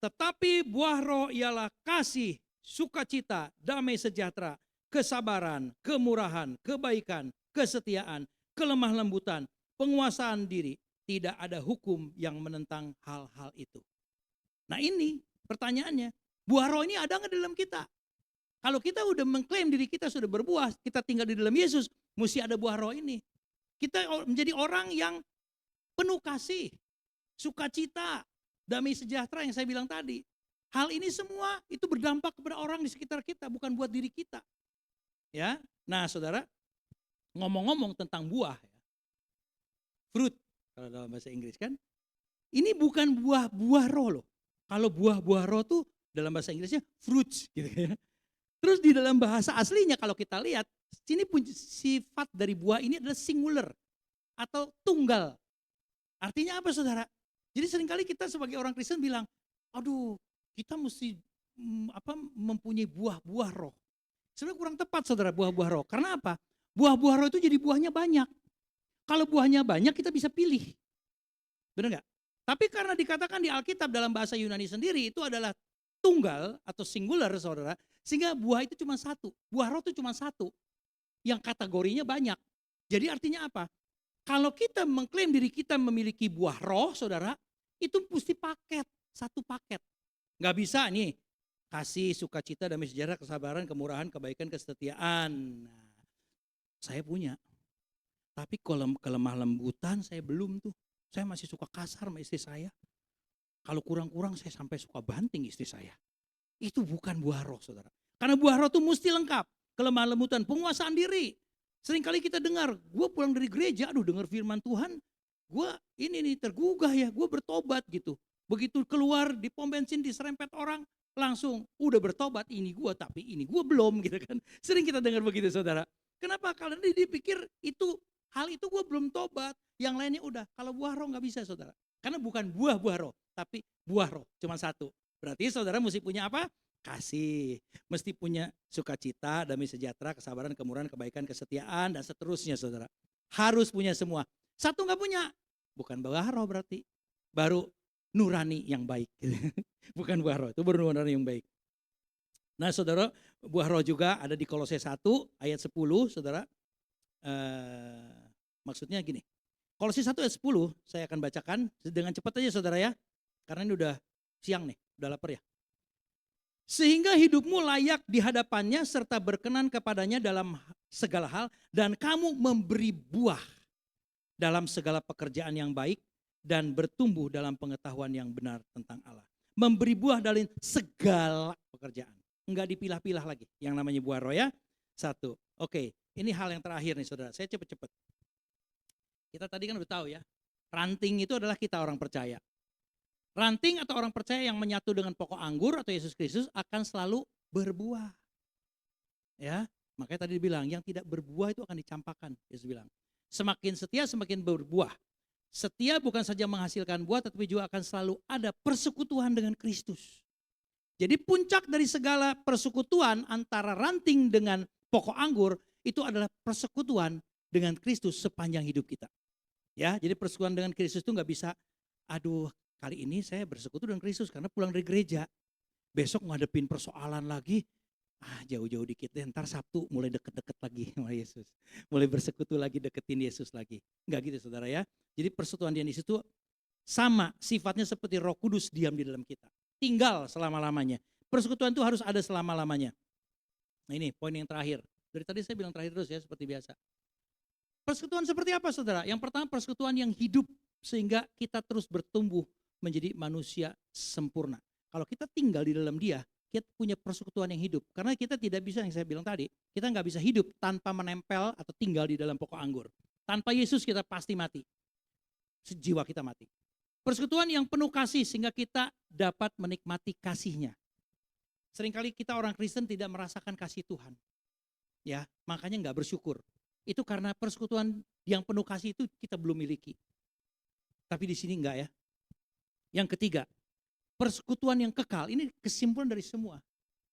Tetapi buah roh ialah kasih, sukacita, damai sejahtera, kesabaran, kemurahan, kebaikan, kesetiaan, kelemah lembutan, penguasaan diri. Tidak ada hukum yang menentang hal-hal itu. Nah ini pertanyaannya, buah roh ini ada nggak dalam kita? Kalau kita udah mengklaim diri kita sudah berbuah, kita tinggal di dalam Yesus, mesti ada buah roh ini. Kita menjadi orang yang penuh kasih, sukacita, damai sejahtera yang saya bilang tadi. Hal ini semua itu berdampak kepada orang di sekitar kita, bukan buat diri kita. Ya, nah saudara, ngomong-ngomong tentang buah, ya, fruit kalau dalam bahasa Inggris kan, ini bukan buah-buah roh loh. Kalau buah-buah roh tuh dalam bahasa Inggrisnya fruits, gitu ya. Terus di dalam bahasa aslinya kalau kita lihat, sini pun sifat dari buah ini adalah singular atau tunggal. Artinya apa saudara? Jadi seringkali kita sebagai orang Kristen bilang, aduh kita mesti mempunyai buah-buah roh. Sebenarnya kurang tepat saudara buah-buah roh. Karena apa? Buah-buah roh itu jadi buahnya banyak. Kalau buahnya banyak kita bisa pilih. Benar nggak? Tapi karena dikatakan di Alkitab dalam bahasa Yunani sendiri itu adalah tunggal atau singular saudara. Sehingga buah itu cuma satu. Buah roh itu cuma satu. Yang kategorinya banyak. Jadi artinya apa? Kalau kita mengklaim diri kita memiliki buah roh saudara, itu mesti paket. Satu paket. Nggak bisa nih. Kasih, sukacita, damai sejahtera, kesabaran, kemurahan, kebaikan, kesetiaan. Nah, saya punya. Tapi kalau kelemah lembutan saya belum tuh. Saya masih suka kasar sama istri saya. Kalau kurang-kurang saya sampai suka banting istri saya. Itu bukan buah roh saudara. Karena buah roh itu mesti lengkap. Kelemah lembutan, penguasaan diri. Seringkali kita dengar, gue pulang dari gereja, aduh dengar firman Tuhan. Gue ini nih tergugah ya, gue bertobat gitu. Begitu keluar di pom bensin diserempet orang, langsung udah bertobat ini gue tapi ini gue belum gitu kan. Sering kita dengar begitu saudara. Kenapa? Karena dia pikir itu hal itu gue belum tobat. Yang lainnya udah. Kalau buah roh nggak bisa saudara. Karena bukan buah-buah roh, tapi buah roh. Cuma satu. Berarti saudara mesti punya apa? Kasih. Mesti punya sukacita, damai sejahtera, kesabaran, kemurahan, kebaikan, kesetiaan, dan seterusnya saudara. Harus punya semua. Satu nggak punya, bukan buah roh berarti. Baru nurani yang baik. Bukan buah roh, itu baru nurani yang baik. Nah saudara, buah roh juga ada di Kolose 1 ayat 10 saudara. Maksudnya gini, Kolose 1 ayat 10 saya akan bacakan dengan cepat aja saudara ya. Karena ini udah siang nih, udah lapar ya. Sehingga hidupmu layak di hadapannya serta berkenan kepadanya dalam segala hal. Dan kamu memberi buah dalam segala pekerjaan yang baik dan bertumbuh dalam pengetahuan yang benar tentang Allah. Memberi buah dalam segala pekerjaan. Enggak dipilah-pilah lagi yang namanya buah roh ya. Satu. Oke, ini hal yang terakhir nih saudara. Saya cepet-cepet. Kita tadi kan udah tahu ya. Ranting itu adalah kita orang percaya. Ranting atau orang percaya yang menyatu dengan pokok anggur atau Yesus Kristus akan selalu berbuah. Ya, makanya tadi dibilang yang tidak berbuah itu akan dicampakkan. Yesus bilang. Semakin setia semakin berbuah. Setia bukan saja menghasilkan buah tetapi juga akan selalu ada persekutuan dengan Kristus. Jadi puncak dari segala persekutuan antara ranting dengan pokok anggur itu adalah persekutuan dengan Kristus sepanjang hidup kita. Ya, jadi persekutuan dengan Kristus itu nggak bisa, aduh kali ini saya bersekutu dengan Kristus karena pulang dari gereja. Besok ngadepin persoalan lagi, jauh-jauh dikit deh, ntar Sabtu mulai deket-deket lagi sama Yesus. Mulai bersekutu lagi, deketin Yesus lagi. Nggak gitu saudara ya. Jadi persekutuan di situ sama sifatnya seperti Roh Kudus diam di dalam kita. Tinggal selama-lamanya. Persekutuan itu harus ada selama-lamanya. Nah ini poin yang terakhir. Dari tadi saya bilang terakhir terus ya seperti biasa. Persekutuan seperti apa saudara? Yang pertama persekutuan yang hidup sehingga kita terus bertumbuh menjadi manusia sempurna. Kalau kita tinggal di dalam dia, kita punya persekutuan yang hidup. Karena kita tidak bisa, yang saya bilang tadi, kita nggak bisa hidup tanpa menempel atau tinggal di dalam pokok anggur. Tanpa Yesus kita pasti mati. Sejiwa kita mati. Persekutuan yang penuh kasih sehingga kita dapat menikmati kasihnya. Seringkali kita orang Kristen tidak merasakan kasih Tuhan. Ya, makanya nggak bersyukur. Itu karena persekutuan yang penuh kasih itu kita belum miliki. Tapi di sini enggak ya. Yang ketiga, persekutuan yang kekal. Ini kesimpulan dari semua.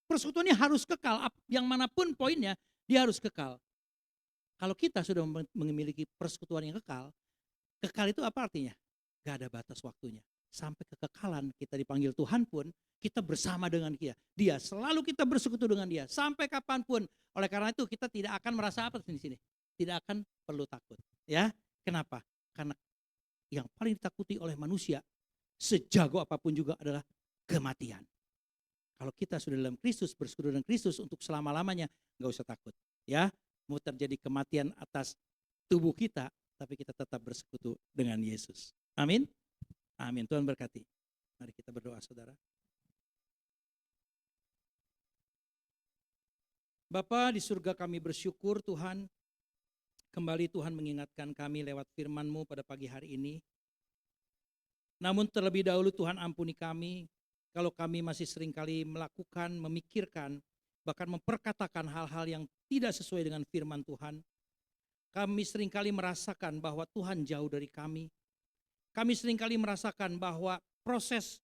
Persekutuannya harus kekal. Yang manapun poinnya, dia harus kekal. Kalau kita sudah memiliki persekutuan yang kekal, kekal itu apa artinya? Gak ada batas waktunya. Sampai kekekalan kita dipanggil Tuhan pun, kita bersama dengan dia. Dia selalu kita bersekutu dengan dia. Sampai kapanpun. Oleh karena itu kita tidak akan merasa apa di sini. Tidak akan perlu takut. Ya, kenapa? Karena yang paling ditakuti oleh manusia, sejago apapun juga adalah kematian. Kalau kita sudah dalam Kristus, bersekutu dengan Kristus untuk selama-lamanya, gak usah takut. Ya, mau terjadi kematian atas tubuh kita, tapi kita tetap bersekutu dengan Yesus. Amin. Amin. Tuhan berkati. Mari kita berdoa saudara. Bapa di surga kami bersyukur Tuhan. Kembali Tuhan mengingatkan kami lewat firman-Mu pada pagi hari ini. Namun terlebih dahulu Tuhan ampuni kami. Kalau kami masih seringkali melakukan, memikirkan, bahkan memperkatakan hal-hal yang tidak sesuai dengan firman Tuhan. Kami seringkali merasakan bahwa Tuhan jauh dari kami. Kami seringkali merasakan bahwa proses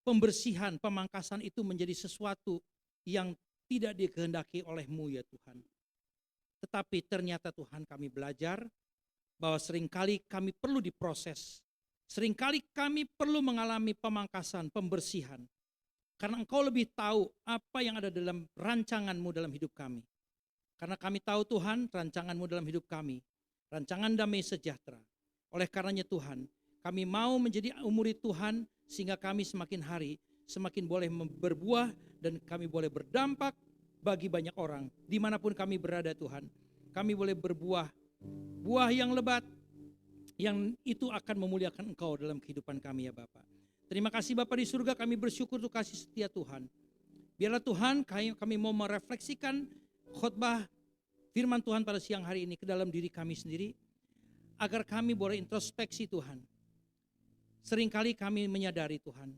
pembersihan, pemangkasan itu menjadi sesuatu yang tidak dikehendaki oleh-Mu ya Tuhan. Tetapi ternyata Tuhan kami belajar bahwa seringkali kami perlu diproses. Seringkali kami perlu mengalami pemangkasan, pembersihan. Karena Engkau lebih tahu apa yang ada dalam rancangan-Mu dalam hidup kami. Karena kami tahu Tuhan rancangan-Mu dalam hidup kami. Rancangan damai sejahtera. Oleh karenanya Tuhan, kami mau menjadi murid Tuhan sehingga kami semakin hari semakin boleh berbuah dan kami boleh berdampak bagi banyak orang. Dimanapun kami berada Tuhan, kami boleh berbuah, buah yang lebat, yang itu akan memuliakan Engkau dalam kehidupan kami ya Bapa. Terima kasih Bapa di surga, kami bersyukur untuk kasih setia Tuhan. Biarlah Tuhan kami mau merefleksikan khotbah firman Tuhan pada siang hari ini ke dalam diri kami sendiri. Agar kami boleh introspeksi Tuhan. Seringkali kami menyadari Tuhan.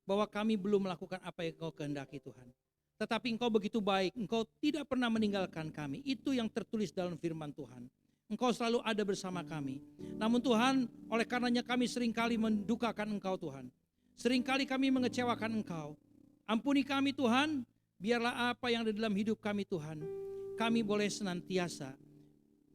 Bahwa kami belum melakukan apa yang Engkau kehendaki Tuhan. Tetapi Engkau begitu baik. Engkau tidak pernah meninggalkan kami. Itu yang tertulis dalam firman Tuhan. Engkau selalu ada bersama kami. Namun Tuhan, oleh karenanya kami seringkali mendukakan Engkau Tuhan. Seringkali kami mengecewakan Engkau. Ampuni kami Tuhan, biarlah apa yang ada dalam hidup kami Tuhan, kami boleh senantiasa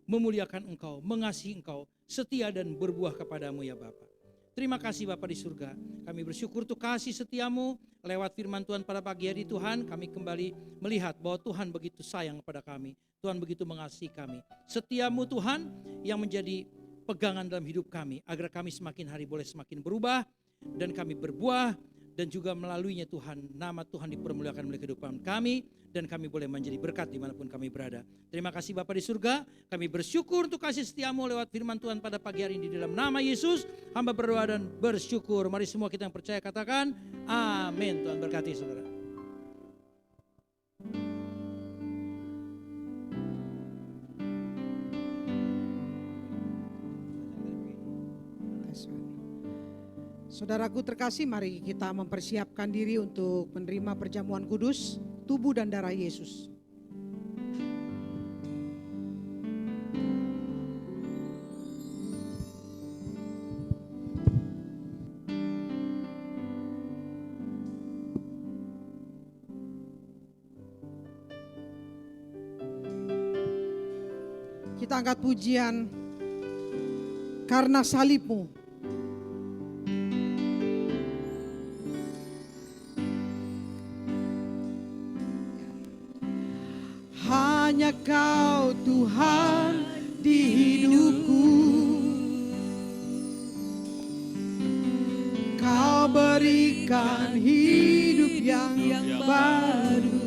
memuliakan Engkau, mengasihi Engkau, setia dan berbuah kepadamu ya Bapa. Terima kasih Bapa di surga. Kami bersyukur untuk kasih setiamu. Lewat firman Tuhan pada pagi hari Tuhan, kami kembali melihat bahwa Tuhan begitu sayang kepada kami. Tuhan begitu mengasihi kami. Setiamu Tuhan yang menjadi pegangan dalam hidup kami. Agar kami semakin hari boleh semakin berubah. Dan kami berbuah. Dan juga melaluinya Tuhan, nama Tuhan dipermuliakan melalui kehidupan kami. Dan kami boleh menjadi berkat dimanapun kami berada. Terima kasih Bapa di surga. Kami bersyukur untuk kasih setiamu lewat firman Tuhan pada pagi hari ini. Di dalam nama Yesus, hamba berdoa dan bersyukur. Mari semua kita yang percaya katakan, amin. Tuhan berkati saudara. Saudaraku terkasih, mari kita mempersiapkan diri untuk menerima perjamuan kudus, tubuh dan darah Yesus. Kita angkat pujian karena salibmu. Hanya Kau Tuhan di hidupku. Kau berikan hidup yang baru.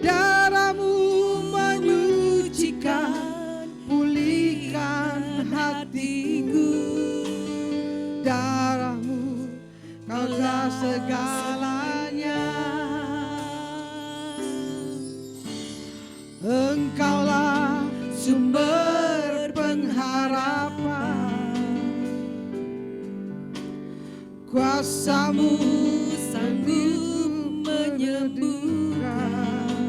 Darahmu menyucikan, pulihkan hatiku. Darahmu kaulah segalanya. Engkaulah sumber pengharapan. Kuasa-Mu sanggup menyembuhkan.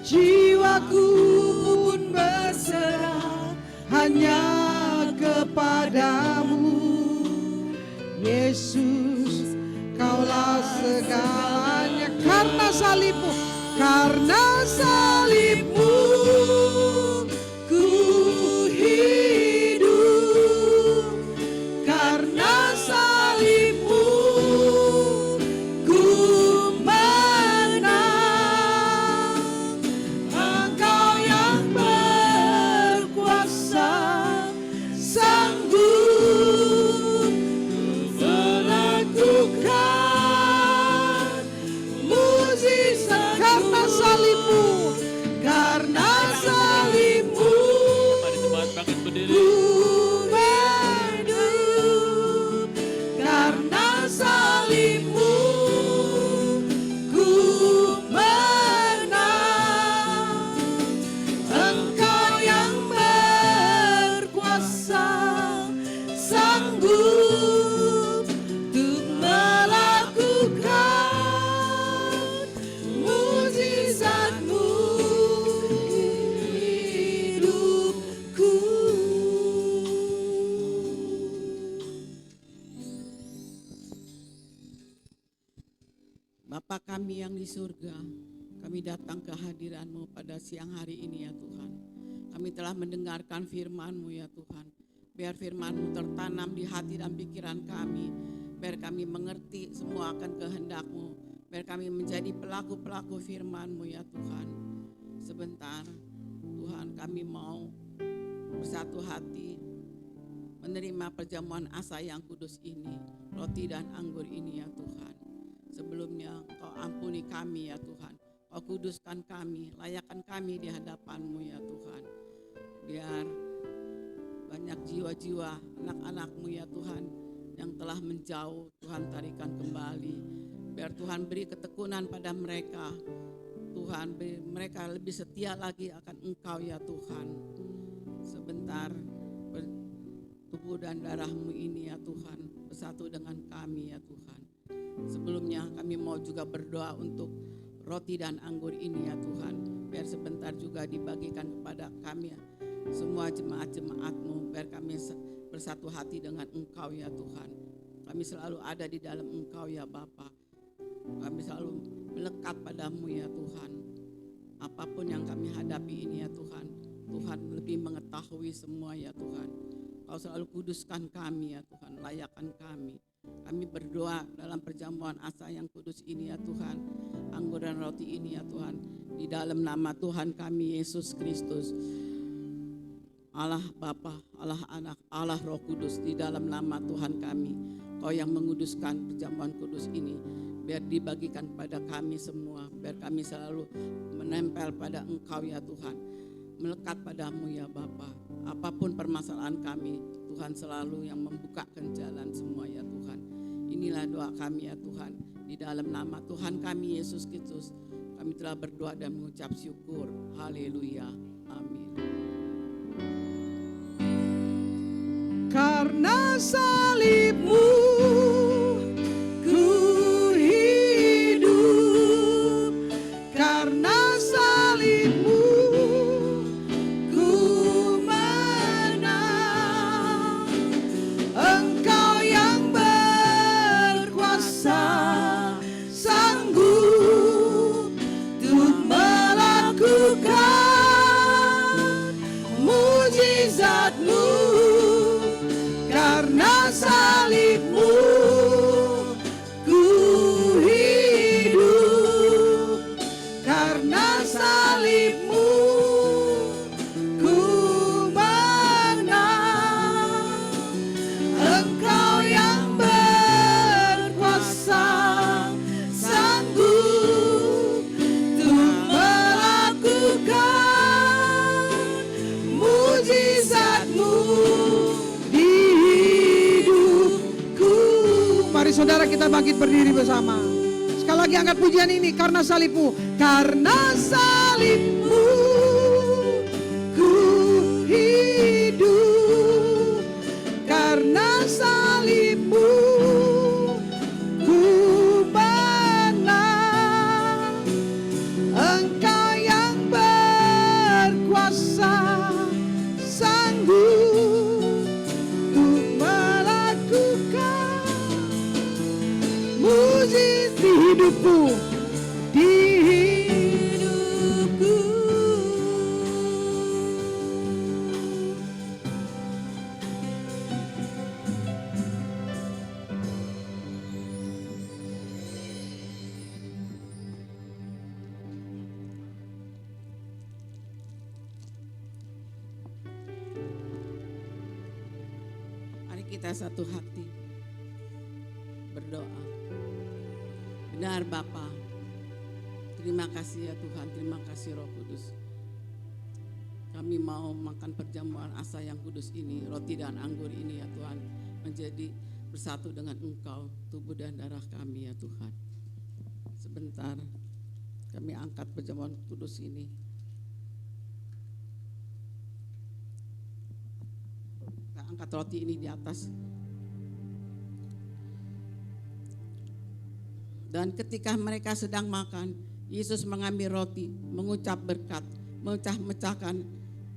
Jiwaku pun berserah hanya kepadamu. Yesus, Kaulah segalanya. Karena salibmu, karena salibmu ku hidup. Karena salibmu ku menang. Engkau yang berkuasa, sanggup melakukan mujizat. Karena salibmu, karena salibmu Mari jemaat bangkit berdiri. ku hidup. Karena salibmu ku menang. Engkau yang berkuasa, sanggup untuk melakukan mujizat-Mu hidupku. Bapa kami yang di surga, kami datang ke hadirat-Mu pada siang hari ini ya Tuhan. Kami telah mendengarkan firman-Mu ya Tuhan. Biar firman-Mu tertanam di hati dan pikiran kami. Biar kami mengerti semua akan kehendak-Mu. Biar kami menjadi pelaku-pelaku firman-Mu ya Tuhan. Sebentar Tuhan, kami mau bersatu hati menerima perjamuan asa yang kudus ini, roti dan anggur ini ya Tuhan. Sebelumnya Engkau ampuni kami ya Tuhan. Kau kuduskan kami, layakkan kami di hadapan-Mu ya Tuhan. Biar banyak jiwa-jiwa anak-anak-Mu ya Tuhan yang telah menjauh, Tuhan tarikan kembali. Biar Tuhan beri ketekunan pada mereka. Tuhan beri mereka lebih setia lagi akan Engkau ya Tuhan. Sebentar tubuh dan darah-Mu ini ya Tuhan bersatu dengan kami ya Tuhan. Sebelumnya kami mau juga berdoa untuk roti dan anggur ini ya Tuhan. Biar sebentar juga dibagikan kepada kami ya, semua jemaat-jemaat-Mu. Biar kami bersatu hati dengan Engkau ya Tuhan. Kami selalu ada di dalam Engkau ya Bapa. Kami selalu melekat padamu ya Tuhan. Apapun yang kami hadapi ini ya Tuhan, Tuhan lebih mengetahui semua ya Tuhan. Kau selalu kuduskan kami ya Tuhan, layakkan kami. Kami berdoa dalam perjamuan asa yang kudus ini ya Tuhan, anggur dan roti ini ya Tuhan, di dalam nama Tuhan kami Yesus Kristus, Allah Bapa, Allah Anak, Allah Roh Kudus, di dalam nama Tuhan kami. Kau yang menguduskan perjamuan kudus ini, biar dibagikan pada kami semua, biar kami selalu menempel pada Engkau ya Tuhan, melekat padamu ya Bapa. Apapun permasalahan kami, Tuhan selalu yang membukakan jalan semua ya Tuhan. Inilah doa kami ya Tuhan, di dalam nama Tuhan kami Yesus Kristus, kami telah berdoa dan mengucap syukur. Haleluya. Amin. Karena salibmu ku hidup, karena salibmu ku menang. Engkau yang berkuasa, sanggup untuk melakukan mujizat-Mu. Karena salibmu ku hidup, karena salibmu ku menang. Engkau yang berkuasa, sanggup untuk melakukan mujizat-Mu. Mari saudara kita bangkit berdiri bersama. Sekali lagi angkat pujian ini, karena salibmu. Karena salibmu ku hidup, karena salibmu ku menang. Engkau yang berkuasa, sanggup di hidupku, di hidupku. Mari kita satu hati berdoa. Benar Bapa, terima kasih ya Tuhan, terima kasih Roh Kudus. Kami mau makan perjamuan asa yang kudus ini, roti dan anggur ini ya Tuhan, menjadi bersatu dengan Engkau, tubuh dan darah kami ya Tuhan. Sebentar, kami angkat perjamuan kudus ini. Kita angkat roti ini di atas. Dan ketika mereka sedang makan, Yesus mengambil roti, mengucap berkat, memecah-mecahkan,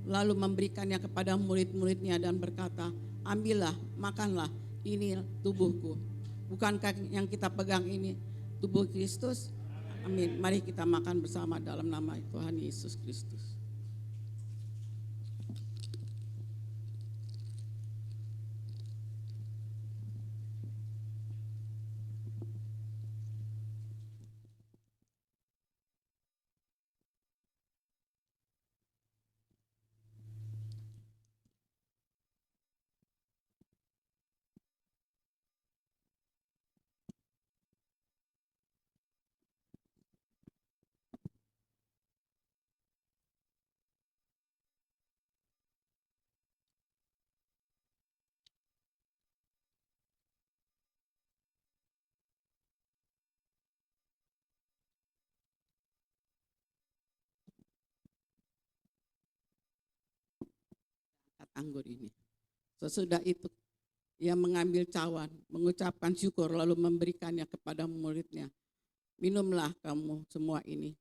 lalu memberikannya kepada murid-muridnya dan berkata, ambillah, makanlah, ini tubuhku. Bukankah yang kita pegang ini tubuh Kristus? Amin. Mari kita makan bersama dalam nama Tuhan Yesus Kristus. Anggur ini. Sesudah itu ia mengambil cawan, mengucapkan syukur lalu memberikannya kepada muridnya. Minumlah kamu semua ini.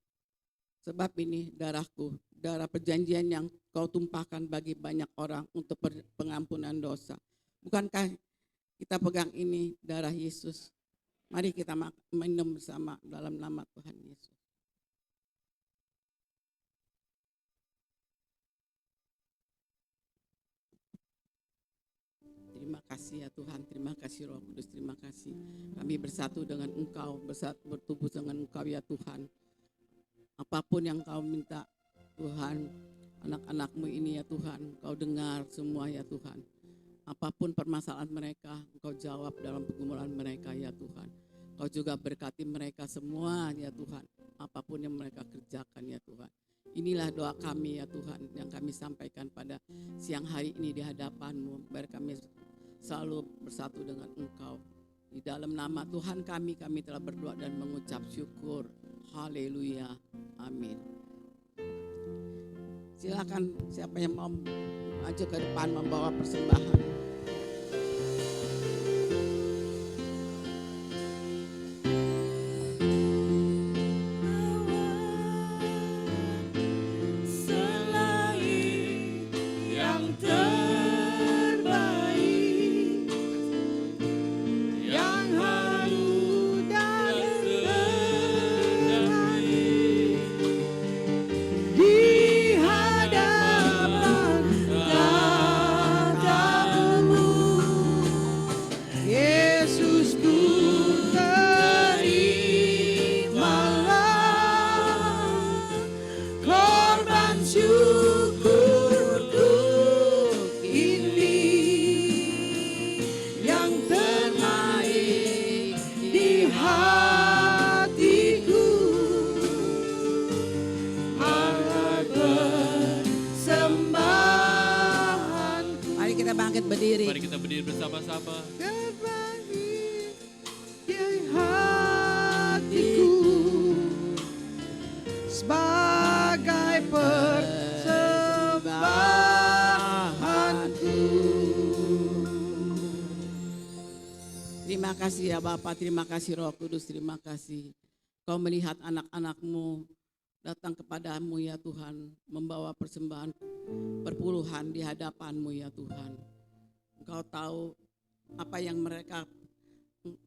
Sebab ini darahku, darah perjanjian yang kau tumpahkan bagi banyak orang untuk pengampunan dosa. Bukankah kita pegang ini darah Yesus? Mari kita minum bersama dalam nama Tuhan Yesus. Terima kasih ya Tuhan, terima kasih Roh Kudus, terima kasih. Kami bersatu dengan Engkau, bertubuh dengan Engkau ya Tuhan. Apapun yang Kau minta Tuhan, anak-anak-Mu ini ya Tuhan, Kau dengar semua ya Tuhan. Apapun permasalahan mereka, Engkau jawab dalam pergumulan mereka ya Tuhan. Kau juga berkati mereka semua ya Tuhan, apapun yang mereka kerjakan ya Tuhan. Inilah doa kami ya Tuhan, yang kami sampaikan pada siang hari ini di hadapan-Mu. Biar kami selalu bersatu dengan Engkau. Di dalam nama Tuhan kami telah berdoa dan mengucap syukur. Haleluya. Amin. Silakan siapa yang mau maju ke depan membawa persembahan. Mari kita berdiri bersama-sama. Hatiku sebagai persembahanku. Terima kasih ya Bapa, terima kasih Roh Kudus, terima kasih. Kau melihat anak-anak-Mu datang kepadamu ya Tuhan, membawa persembahan perpuluhan di hadapan-Mu ya Tuhan. Engkau tahu apa yang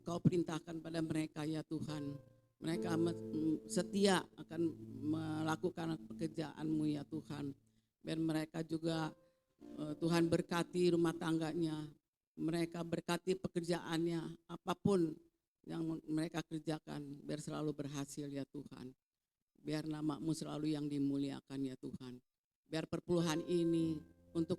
Kau perintahkan pada mereka ya Tuhan. Mereka setia akan melakukan pekerjaan-Mu ya Tuhan. Biar mereka juga Tuhan berkati rumah tangganya. Mereka berkati pekerjaannya, apapun yang mereka kerjakan, biar selalu berhasil ya Tuhan. Biar nama-Mu selalu yang dimuliakan ya Tuhan. Biar perpuluhan ini untuk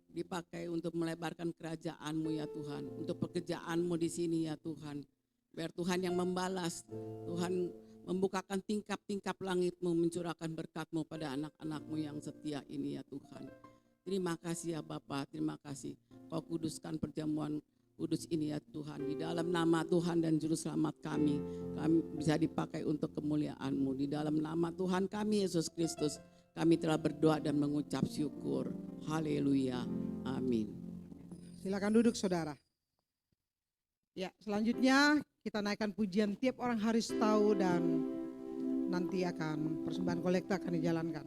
dipakai untuk melebarkan kerajaan-Mu ya Tuhan. Untuk pekerjaan-Mu di sini ya Tuhan. Biar Tuhan yang membalas, Tuhan membukakan tingkap-tingkap langit-Mu, mencurahkan berkat-Mu pada anak-anak-Mu yang setia ini ya Tuhan. Terima kasih ya Bapa, terima kasih. Kau kuduskan perjamuan kudus ini ya Tuhan. Di dalam nama Tuhan dan Juru Selamat kami bisa dipakai untuk kemuliaan-Mu. Di dalam nama Tuhan kami Yesus Kristus, kami telah berdoa dan mengucap syukur. Haleluya. Amin. Silakan duduk saudara. Ya, selanjutnya kita naikkan pujian tiap orang harus tahu dan nanti akan persembahan kolekta akan dijalankan.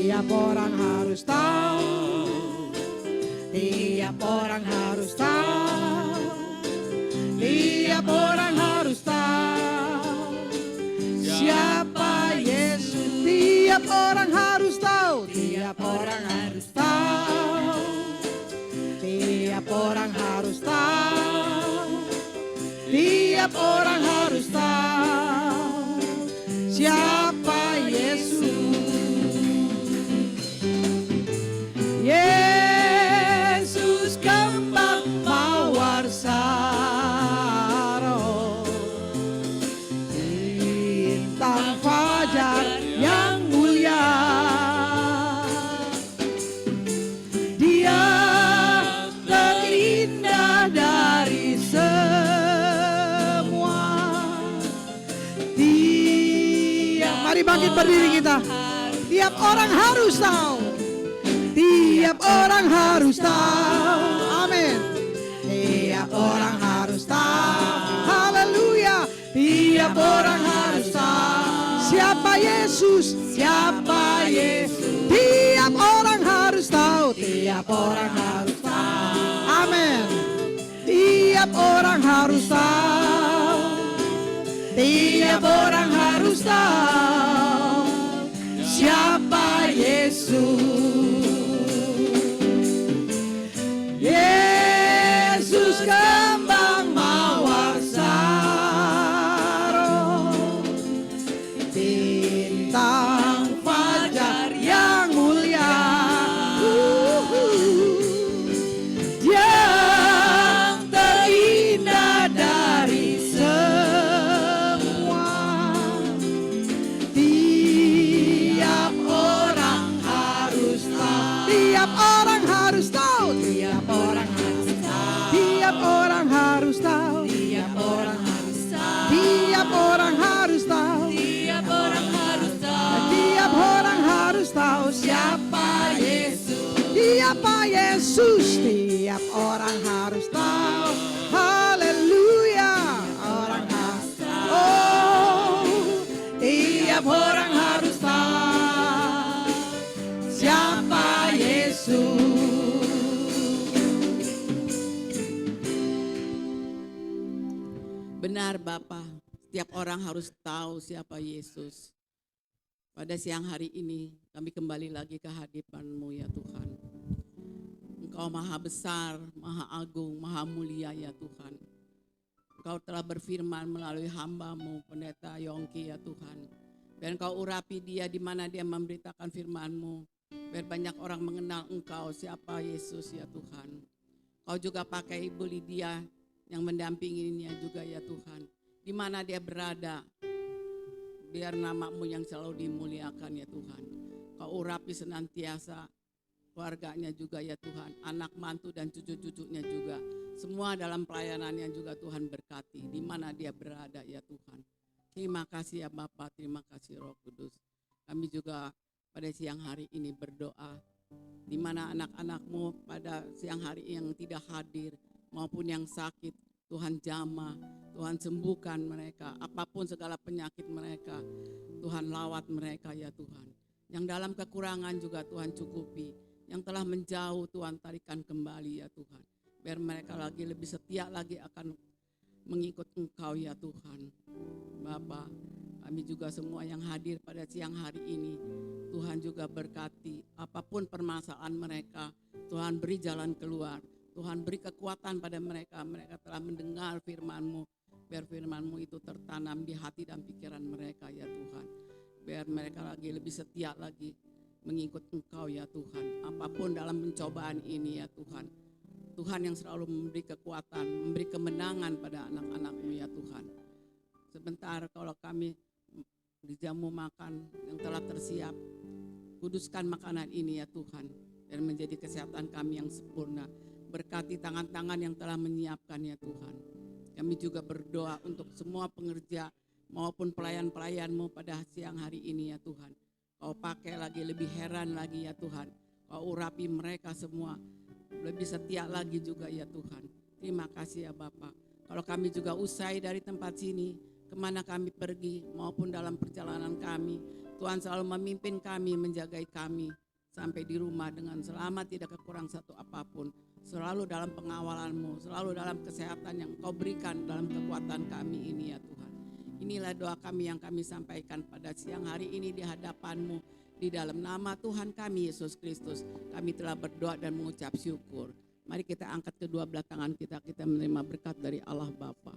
Tiap orang harus tahu, tiap orang harus tahu, tiap orang harus tahu siapa Yesus. Tiap orang harus tahu, tiap orang harus tahu, tiap orang harus tahu, tiap orang harus tahu siapa Yesus. Yesus kembang mawar saro, bintang fajar yang mulia. Dia terindah dari semua. Mari bangkit berdiri kita. Tiap orang harus tahu. Tiap orang harus tahu. Amin. Tiap orang harus tahu. Haleluya. Tiap orang harus tahu. Siapa Yesus? Siapa Yesus? Tiap orang harus tahu. Tiap orang harus tahu. Amin. Tiap orang harus tahu. Tiap orang harus tahu. Siapa Yesus? Yesus kembang mawar Saron, bintang fajar yang mulia, yang terindah dari semua. Tiap orang harus tahu. Tiap orang harus tahu. Tiap orang harus tahu. Tiap orang harus tahu. Tiap orang harus tahu. Tiap orang harus tahu. Tiap orang harus tahu. Tiap orang harus tahu siapa Yesus. Siapa Yesus. Tiap orang harus tahu. Haleluya. Orang harus tahu. Oh, tiap orang harus tahu siapa Yesus. Benar Bapa, setiap orang harus tahu siapa Yesus. Pada siang hari ini kami kembali lagi ke hadipan-Mu ya Tuhan. Engkau maha besar, maha agung, maha mulia ya Tuhan. Engkau telah berfirman melalui hamba-Mu Pendeta Yongki ya Tuhan. Dan Engkau urapi dia di mana dia memberitakan firman-Mu. Biar banyak orang mengenal Engkau siapa Yesus ya Tuhan. Kau juga pakai Ibu Lydia yang mendampinginya juga ya Tuhan. Di mana dia berada, biar nama-Mu yang selalu dimuliakan ya Tuhan. Kau urapi senantiasa keluarganya juga ya Tuhan. Anak mantu dan cucu-cucunya juga. Semua dalam pelayanannya juga Tuhan berkati. Di mana dia berada ya Tuhan. Terima kasih ya Bapa, terima kasih Roh Kudus. Kami juga pada siang hari ini berdoa. Di mana anak-anak-Mu pada siang hari yang tidak hadir maupun yang sakit, Tuhan jamah, Tuhan sembuhkan mereka, apapun segala penyakit mereka, Tuhan lawat mereka ya Tuhan. Yang dalam kekurangan juga Tuhan cukupi, yang telah menjauh Tuhan tarikan kembali ya Tuhan. Biar mereka lagi lebih setia lagi akan mengikut Engkau ya Tuhan. Bapa, kami juga semua yang hadir pada siang hari ini, Tuhan juga berkati apapun permasalahan mereka, Tuhan beri jalan keluar. Tuhan beri kekuatan pada mereka. Mereka telah mendengar firman-Mu. Biar firman-Mu itu tertanam di hati dan pikiran mereka ya Tuhan. Biar mereka lagi lebih setia lagi mengikut Engkau ya Tuhan. Apapun dalam pencobaan ini ya Tuhan. Tuhan yang selalu memberi kekuatan, memberi kemenangan pada anak-anak-Mu ya Tuhan. Sebentar kalau kami dijamu makan yang telah tersiap. Kuduskan makanan ini ya Tuhan. Dan menjadi kesehatan kami yang sempurna. Berkati tangan-tangan yang telah menyiapkan ya Tuhan. Kami juga berdoa untuk semua pengerja maupun pelayan-pelayan-Mu pada siang hari ini ya Tuhan. Kau pakai lagi lebih heran lagi ya Tuhan. Kau urapi mereka semua lebih setia lagi juga ya Tuhan. Terima kasih ya Bapa. Kalau kami juga usai dari tempat sini, kemana kami pergi maupun dalam perjalanan kami, Tuhan selalu memimpin kami, menjagai kami sampai di rumah dengan selamat, tidak kekurang satu apapun. Selalu dalam pengawalan-Mu, selalu dalam kesehatan yang Kau berikan dalam kekuatan kami ini ya Tuhan. Inilah doa kami yang kami sampaikan pada siang hari ini di hadapan-Mu. Di dalam nama Tuhan kami Yesus Kristus, kami telah berdoa dan mengucap syukur. Mari kita angkat kedua belah tangan kita menerima berkat dari Allah Bapa.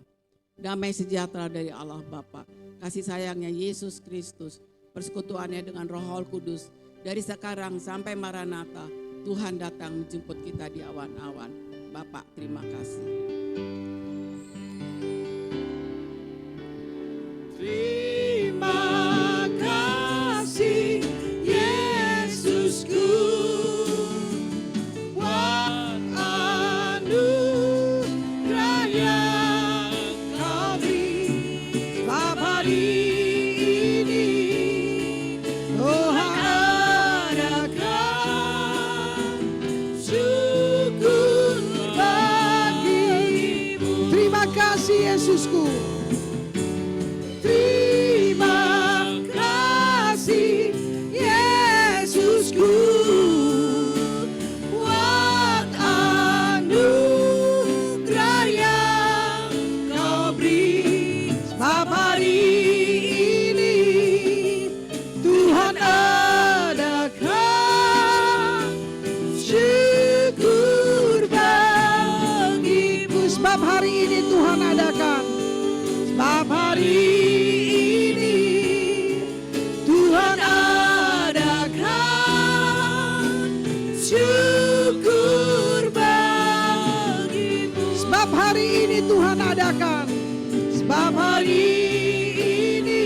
Damai sejahtera dari Allah Bapa, kasih sayangnya Yesus Kristus, persekutuannya dengan Roh Kudus, dari sekarang sampai Maranatha, Tuhan datang menjemput kita di awan-awan. Bapak, terima kasih. Terima kasih Yesusku, buat anugerah yang Kau beri. Bapa ini Tuhan kasih Yesusku. Terima kasih Yesusku. Buat anugerah yang kau beri. Sebab hari ini Tuhan adakan syukur bagimu. Sebab hari ini Tuhan adakan. Sebab hari ini Tuhan adakan syukur bagimu. Sebab hari ini Tuhan adakan. Sebab hari ini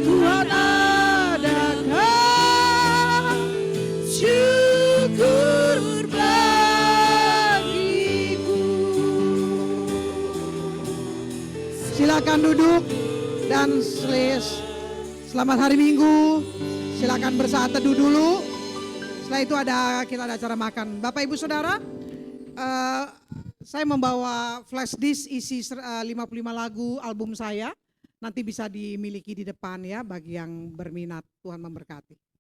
Tuhan adakan syukur bagiku. Silakan duduk dan selamat hari Minggu. Silakan bersaat teduh dulu. Setelah itu kita ada acara makan. Bapak Ibu Saudara, saya membawa flash disk isi 55 lagu album saya. Nanti bisa dimiliki di depan ya bagi yang berminat. Tuhan memberkati.